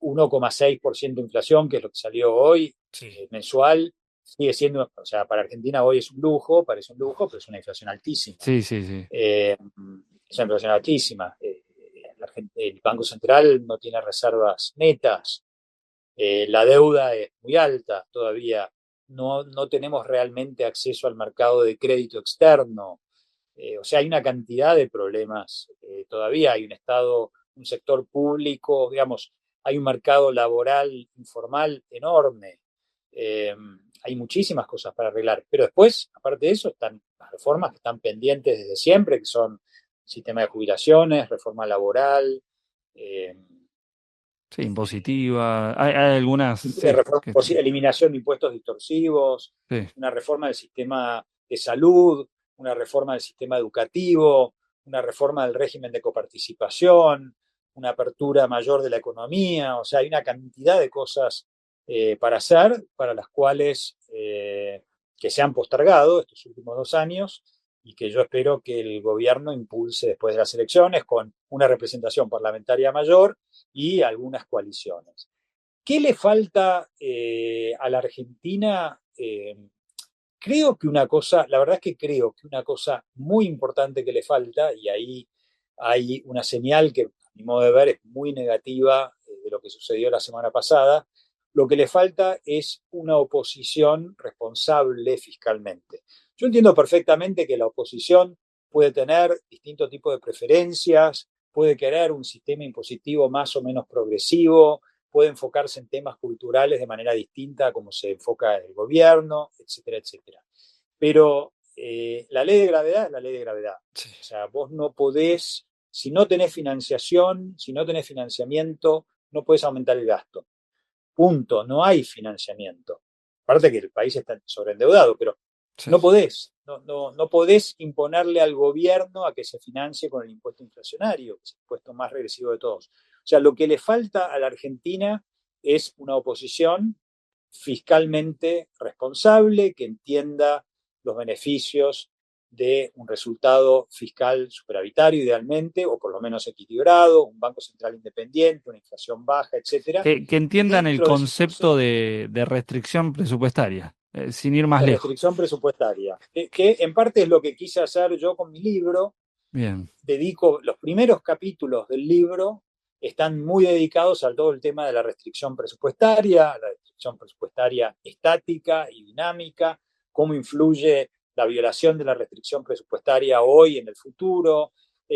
1,6% de inflación, que es lo que salió hoy, Sí. mensual, sigue siendo, o sea, para Argentina hoy es un lujo, parece un lujo, pero es una inflación altísima. Sí, sí, sí. Es una inflación altísima. El Banco Central no tiene reservas netas, la deuda es muy alta todavía, no tenemos realmente acceso al mercado de crédito externo, o sea, hay una cantidad de problemas todavía, hay un Estado, un sector público, digamos, hay un mercado laboral informal enorme, eh, hay muchísimas cosas para arreglar, pero después, aparte de eso, están las reformas que están pendientes desde siempre, que son sistema de jubilaciones, reforma laboral, eh, Sí, impositiva. Hay algunas, sí, reforma, que están. eliminación de impuestos distorsivos, Sí, una reforma del sistema de salud. una reforma del sistema educativo, una reforma del régimen de coparticipación, una apertura mayor de la economía. O sea, hay una cantidad de cosas para hacer, para las cuales que se han postergado estos últimos 2 años y que yo espero que el gobierno impulse después de las elecciones con una representación parlamentaria mayor y algunas coaliciones. ¿Qué le falta a la Argentina? Creo que una cosa, la verdad es que creo que una cosa muy importante que le falta, y ahí hay una señal que a mi modo de ver es muy negativa de lo que sucedió la semana pasada, lo que le falta es una oposición responsable fiscalmente. Yo entiendo perfectamente que la oposición puede tener distintos tipos de preferencias, puede querer un sistema impositivo más o menos progresivo, puede enfocarse en temas culturales de manera distinta a como se enfoca el gobierno, etcétera, etcétera. Pero la ley de gravedad es la ley de gravedad. Sí. O sea, vos no podés, si no tenés financiación, si no tenés financiamiento, no podés aumentar el gasto. Punto, no hay financiamiento. Aparte que el país está sobreendeudado, pero Sí. no podés, no podés imponerle al gobierno a que se financie con el impuesto inflacionario, que es el impuesto más regresivo de todos. O sea, lo que le falta a la Argentina es una oposición fiscalmente responsable, que entienda los beneficios de un resultado fiscal superavitario idealmente, o por lo menos equilibrado, un banco central independiente, una inflación baja, etcétera. Que Y entiendan el dentro de ese concepto concepto de restricción presupuestaria, sin ir más de lejos. restricción presupuestaria, que en parte es lo que quise hacer yo con mi libro. Bien. Dedico los primeros capítulos del libro, están muy dedicados a todo el tema de la restricción presupuestaria, la restricción presupuestaria estática y dinámica, cómo influye la violación de la restricción presupuestaria hoy en el futuro,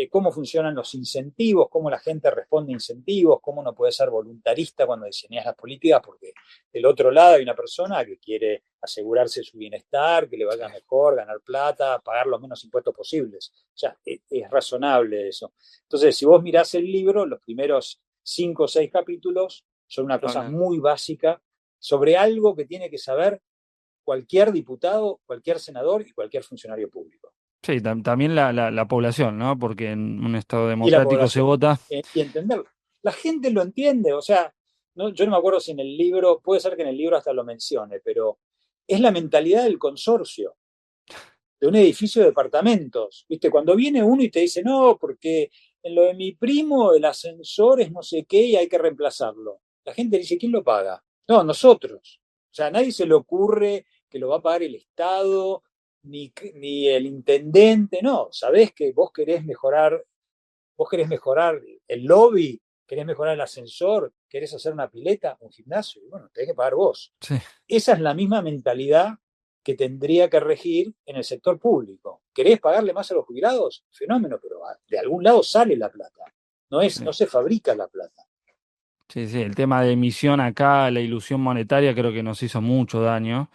cómo funcionan los incentivos, cómo la gente responde a incentivos, cómo uno puede ser voluntarista cuando diseñas las políticas, porque del otro lado hay una persona que quiere asegurarse su bienestar, que le vaya mejor, ganar plata, pagar los menos impuestos posibles. O sea, es razonable eso. Entonces, si vos mirás el libro, los primeros 5 o 6 capítulos son una cosa muy básica sobre algo que tiene que saber cualquier diputado, cualquier senador y cualquier funcionario público. Sí, también la población, ¿no? Porque en un estado Y la democrático se población. vota. Y entenderlo. La gente lo entiende, o sea, no, yo no me acuerdo si en el libro, puede ser que en el libro hasta lo mencione, pero es la mentalidad del consorcio, de un edificio de departamentos. ¿Viste? Cuando viene uno y te dice, no, porque en lo de mi primo el ascensor es no sé qué y hay que reemplazarlo. La gente dice, ¿quién lo paga? No, nosotros. O sea, a nadie se le ocurre que lo va a pagar el Estado, ni el intendente, no. Sabés que vos querés mejorar el lobby, querés mejorar el ascensor, querés hacer una pileta, un gimnasio, y bueno, tenés que pagar vos. Sí. Esa es la misma mentalidad que tendría que regir en el sector público. ¿Querés pagarle más a los jubilados? Fenómeno, pero de algún lado sale la plata. Sí. No se fabrica la plata. Sí, sí, el tema de emisión acá, la ilusión monetaria creo que nos hizo mucho daño.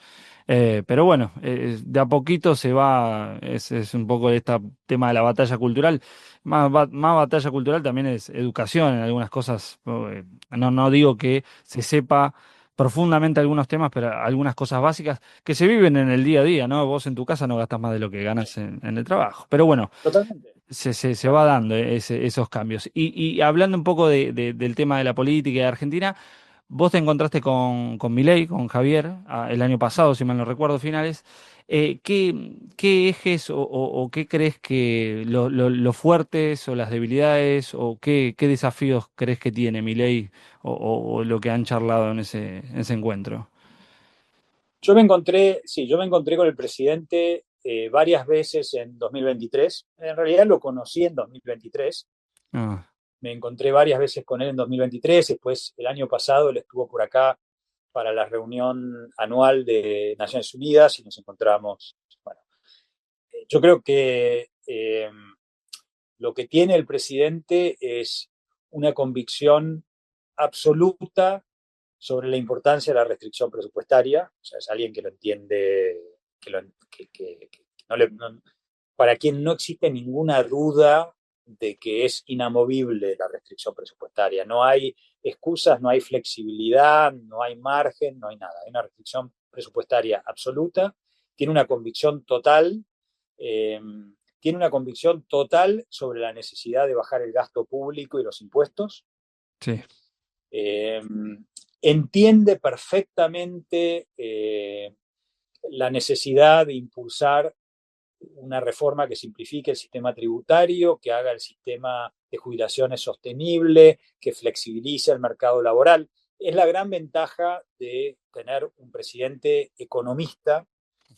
Pero bueno, de a poquito se va, es un poco este tema de la batalla cultural. Más batalla cultural también es educación en algunas cosas. No digo que se sepa profundamente algunos temas, pero algunas cosas básicas que se viven en el día a día, ¿no? Vos en tu casa no gastas más de lo que ganas en el trabajo. Pero bueno, Totalmente. se va dando esos cambios. Y hablando un poco del tema de la política de Argentina, vos te encontraste con Milei, con Javier, el año pasado, si mal no recuerdo, finales. ¿Qué ejes o qué crees que los fuertes o las debilidades o qué desafíos crees que tiene Milei o lo que han charlado en ese encuentro? Yo me encontré con el presidente varias veces en 2023. En realidad lo conocí en 2023. Ah, Me encontré varias veces con él en 2023. Después, el año pasado, él estuvo por acá para la reunión anual de Naciones Unidas y nos encontramos. Bueno, yo creo que lo que tiene el presidente es una convicción absoluta sobre la importancia de la restricción presupuestaria. O sea, es alguien que lo entiende, que no para quien no existe ninguna duda de que es inamovible la restricción presupuestaria. No hay excusas, no hay flexibilidad, no hay margen, no hay nada. Hay una restricción presupuestaria absoluta, tiene una convicción total eh, tiene una convicción total sobre la necesidad de bajar el gasto público y los impuestos. Sí, Eh, entiende perfectamente la necesidad de impulsar una reforma que simplifique el sistema tributario, que haga el sistema de jubilaciones sostenible, que flexibilice el mercado laboral. Es la gran ventaja de tener un presidente economista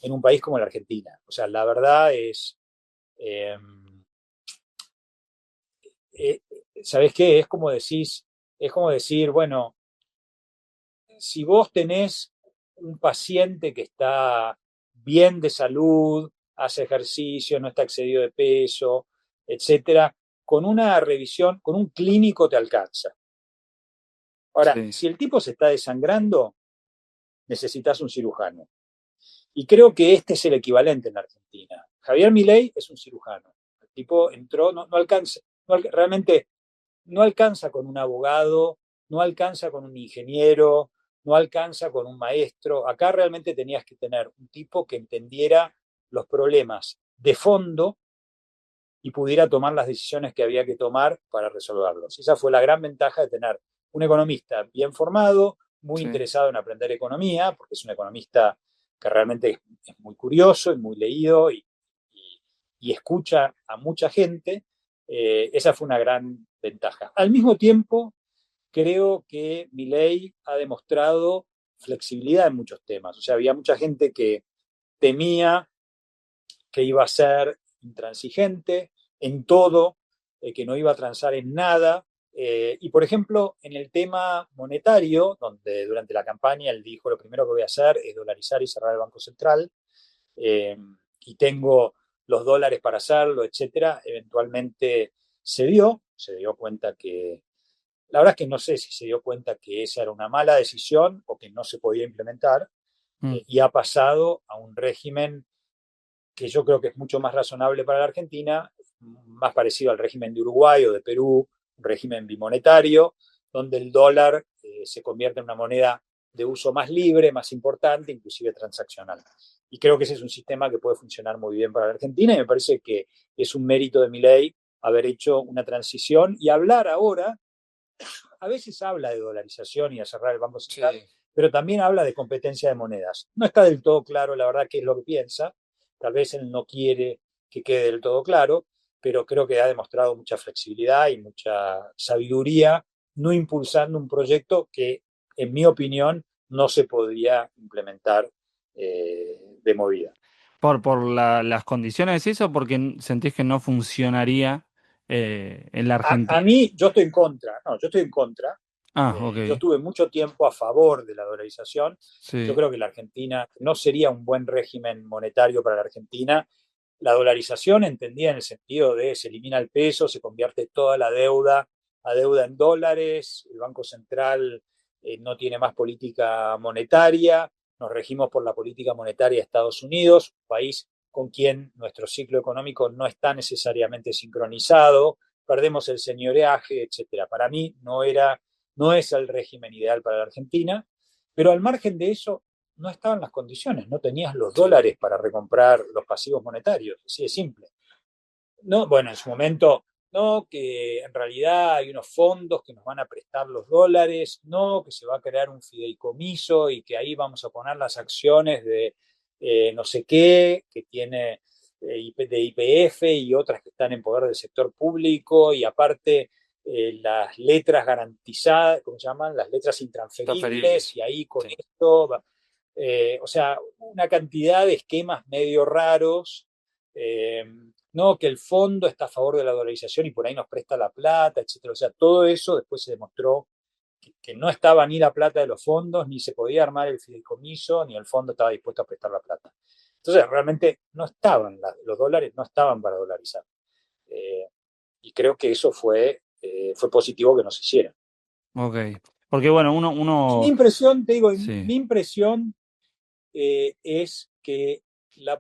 en un país como la Argentina. O sea, la verdad es, eh, eh, ¿sabés qué? Es como decir, bueno, si vos tenés un paciente que está bien de salud, hace ejercicio, no está excedido de peso, etcétera, con una revisión, con un clínico te alcanza. Ahora, sí, si el tipo se está desangrando, necesitas un cirujano. Y creo que este es el equivalente en la Argentina. Javier Milei es un cirujano. El tipo entró, no alcanza, realmente no alcanza con un abogado, no alcanza con un ingeniero, no alcanza con un maestro. Acá realmente tenías que tener un tipo que entendiera los problemas de fondo y pudiera tomar las decisiones que había que tomar para resolverlos. Esa fue la gran ventaja de tener un economista bien formado, muy sí. interesado en aprender economía, porque es un economista que realmente es muy curioso y muy leído y escucha a mucha gente. Esa fue una gran ventaja. Al mismo tiempo, creo que Milei ha demostrado flexibilidad en muchos temas. O sea, había mucha gente que temía que iba a ser intransigente en todo, que no iba a transar en nada. Y por ejemplo, en el tema monetario, donde durante la campaña él dijo lo primero que voy a hacer es dolarizar y cerrar el Banco Central, eh, y tengo los dólares para hacerlo, etcétera, eventualmente se dio cuenta que, la verdad es que no sé si se dio cuenta que esa era una mala decisión o que no se podía implementar, Mm. y ha pasado a un régimen que yo creo que es mucho más razonable para la Argentina, más parecido al régimen de Uruguay o de Perú, un régimen bimonetario, donde el dólar se convierte en una moneda de uso más libre, más importante, inclusive transaccional. Y creo que ese es un sistema que puede funcionar muy bien para la Argentina y me parece que es un mérito de Milei haber hecho una transición y hablar ahora, a veces habla de dolarización y de cerrar el Banco Central, Sí. pero también habla de competencia de monedas. No está del todo claro, la verdad, qué es lo que piensa. Tal vez él no quiere que quede del todo claro, pero creo que ha demostrado mucha flexibilidad y mucha sabiduría, no impulsando un proyecto que, en mi opinión, no se podría implementar de movida. Las condiciones de eso, porque sentís que no funcionaría en la A Argentina. mí, yo estoy en contra, no, yo estoy en contra. Ah, ok. Yo estuve mucho tiempo a favor de la dolarización. Yo Sí, creo que la Argentina no sería un buen régimen monetario para la Argentina. La dolarización entendía en el sentido de se elimina el peso, se convierte toda la deuda a deuda en dólares, el Banco Central no tiene más política monetaria, nos regimos por la política monetaria de Estados Unidos, un país con quien nuestro ciclo económico no está necesariamente sincronizado, perdemos el señoreaje, etcétera. Para mí no es el régimen ideal para la Argentina, pero al margen de eso no estaban las condiciones, no tenías los dólares para recomprar los pasivos monetarios, así de simple. No, bueno, en su momento, no, que en realidad hay unos fondos que nos van a prestar los dólares, no, que se va a crear un fideicomiso y que ahí vamos a poner las acciones de no sé qué, que tiene de IPF y otras que están en poder del sector público y aparte las letras garantizadas, ¿cómo se llaman? Las letras intransferibles transferibles. y ahí con Sí. esto, o sea, una cantidad de esquemas medio raros. Eh, no, que el fondo está a favor de la dolarización y por ahí nos presta la plata, etcétera. O sea, todo eso después se demostró que no estaba ni la plata de los fondos, ni se podía armar el fideicomiso, ni el fondo estaba dispuesto a prestar la plata. Entonces, realmente no estaban, los dólares no estaban para dolarizar. Eh, y creo que eso fue positivo que no se hiciera. Ok. Porque bueno, Y mi impresión, te digo, Sí, mi impresión es que la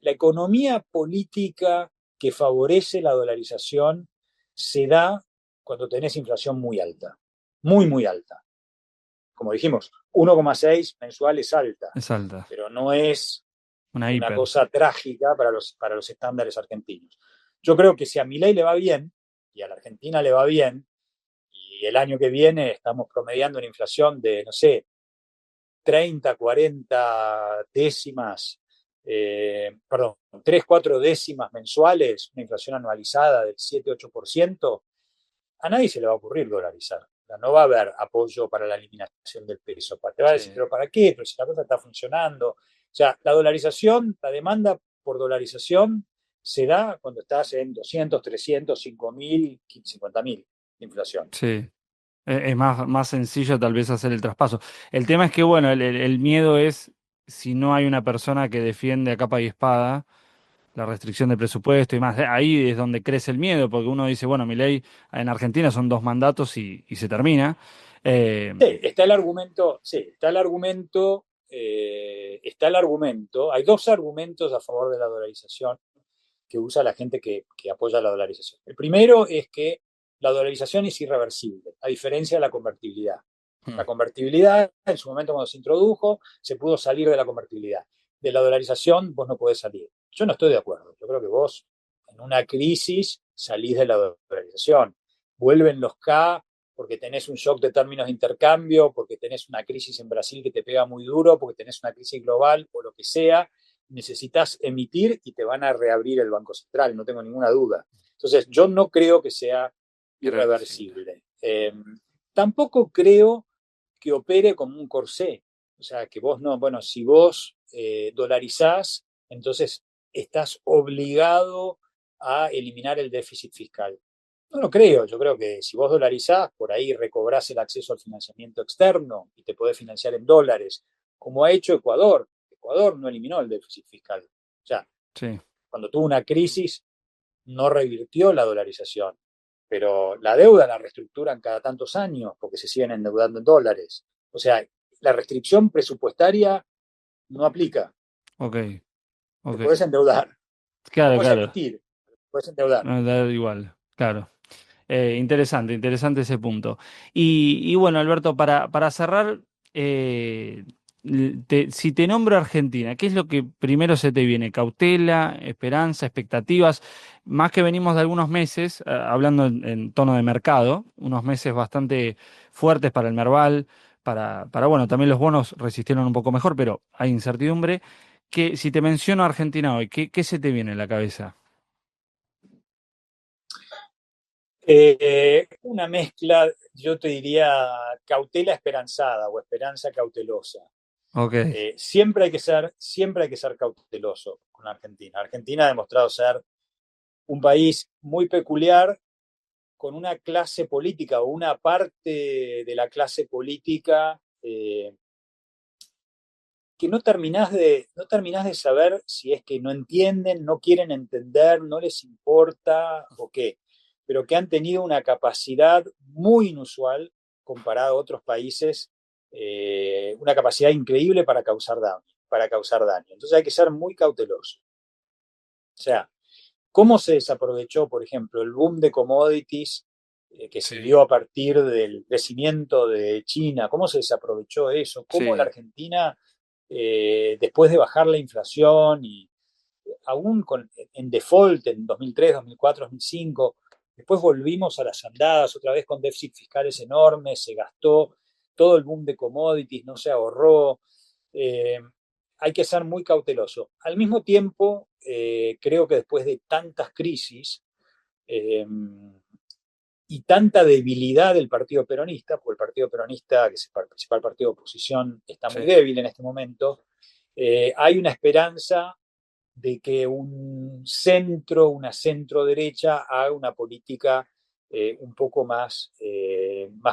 economía política que favorece la dolarización se da cuando tenés inflación muy alta, muy, muy alta. Como dijimos, 1,6 mensual es alta, es alta. pero no es Una una hiper. cosa trágica para los estándares argentinos. Yo creo que si a Milei le va bien y a la Argentina le va bien, y el año que viene estamos promediando una inflación de, no sé, 30, 40 décimas, perdón, 3, 4 décimas mensuales, una inflación anualizada del 7, 8%, a nadie se le va a ocurrir dolarizar. O sea, no va a haber apoyo para la eliminación del peso. Te va a decir, Sí. ¿pero para qué? Pero si la cosa está funcionando. O sea, la dolarización, la demanda por dolarización se da cuando estás en 200, 300, 5.000, 50.000 de inflación. Sí. Es más sencillo tal vez hacer el traspaso. El tema es que, bueno, el miedo es si no hay una persona que defiende a capa y espada la restricción de presupuesto y más. Ahí es donde crece el miedo, porque uno dice, bueno, mi ley en Argentina son 2 mandatos y se termina. Eh, Sí, está el argumento, está el argumento, hay dos argumentos a favor de la dolarización que usa la gente que apoya la dolarización. El primero es que la dolarización es irreversible, a diferencia de la convertibilidad. hmm, La convertibilidad, en su momento cuando se introdujo, se pudo salir de la convertibilidad. De la dolarización vos no podés salir. Yo no estoy de acuerdo. Yo creo que vos en una crisis salís de la dolarización. Vuelven los K porque tenés un shock de términos de intercambio, porque tenés una crisis en Brasil que te pega muy duro, porque tenés una crisis global o lo que sea, necesitas emitir y te van a reabrir el Banco Central, no tengo ninguna duda. Entonces, yo no creo que sea irreversible. irreversible. Tampoco creo que opere como un corsé. O sea, que vos no, bueno, si vos dolarizás, entonces estás obligado a eliminar el déficit fiscal. No lo creo, yo creo que si vos dolarizás, por ahí recobrás el acceso al financiamiento externo y te podés financiar en dólares, como ha hecho Ecuador. Ecuador no eliminó el déficit fiscal. O sea, Sí, cuando tuvo una crisis, no revirtió la dolarización, pero la deuda la reestructuran cada tantos años porque se siguen endeudando en dólares. O sea, la restricción presupuestaria no aplica. ok, Te ok. puedes endeudar, no Claro, puedes claro. emitir, te puedes endeudar. No, da igual, claro. Interesante, interesante ese punto. Y bueno, Alberto, para cerrar, si te nombro Argentina, ¿qué es lo que primero se te viene? ¿Cautela, esperanza, expectativas? Más que venimos de algunos meses, hablando en tono de mercado, unos meses bastante fuertes para el Merval, bueno, también los bonos resistieron un poco mejor, pero hay incertidumbre. Que si te menciono Argentina hoy, ¿qué se te viene en la cabeza? Una mezcla, yo te diría, cautela esperanzada o esperanza cautelosa. Ok, Siempre hay que ser cauteloso con Argentina. Argentina ha demostrado ser un país muy peculiar, con una clase política o una parte de la clase política que no terminás de saber si es que no entienden, no quieren entender, no les importa o qué, pero que han tenido una capacidad muy inusual comparada a otros países, una capacidad increíble para causar daño. Entonces hay que ser muy cauteloso. O sea, ¿cómo se desaprovechó, por ejemplo, el boom de commodities que se sí, dio a partir del crecimiento de China? ¿Cómo se desaprovechó eso? ¿Cómo la sí, Argentina, después de bajar la inflación y aún en default en 2003, 2004, 2005, después volvimos a las andadas, otra vez con déficit fiscales enormes, se gastó todo el boom de commodities, no se ahorró? Eh, Hay que ser muy cauteloso. Al mismo tiempo, creo que después de tantas crisis eh, y tanta debilidad del Partido Peronista, porque el Partido Peronista, que es el principal partido de oposición, está muy sí. débil en este momento, hay una esperanza de que una centro derecha haga una política un poco más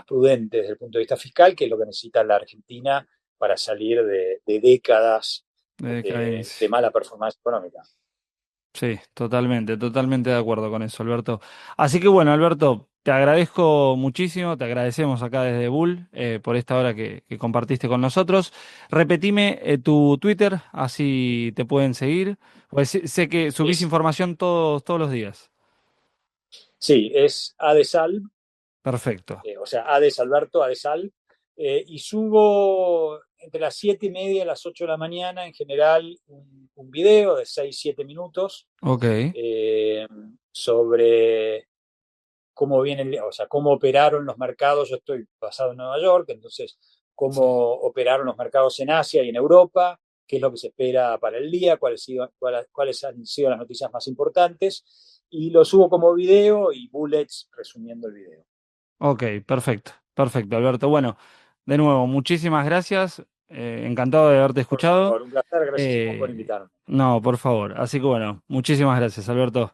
prudente desde el punto de vista fiscal, que es lo que necesita la Argentina para salir de décadas De de decadencia. mala performance económica. Sí, totalmente, totalmente de acuerdo con eso, Alberto. Así que bueno, Alberto, te agradezco muchísimo, te agradecemos acá desde Bull por esta hora que compartiste con nosotros. Repetime tu Twitter, así te pueden seguir. Pues sé que subís Es, información todos los días. sí, es Adesal, Perfecto. o sea, Ades Alberto, Adesal, Y subo entre las 7:30 y las 8 de la mañana, en general, un video de 6, 7 minutos Ok, eh, sobre cómo vienen, o sea, cómo operaron los mercados. Yo estoy basado en Nueva York, entonces, sí. cómo operaron los mercados en Asia y en Europa, qué es lo que se espera para el día, cuáles han sido las noticias más importantes, y lo subo como video y bullets resumiendo el video. Ok, perfecto, perfecto, Alberto. Bueno, de nuevo, muchísimas gracias. Encantado de haberte Por escuchado. favor, un placer, gracias a vos por invitarme. No, por favor. Así que bueno, muchísimas gracias, Alberto.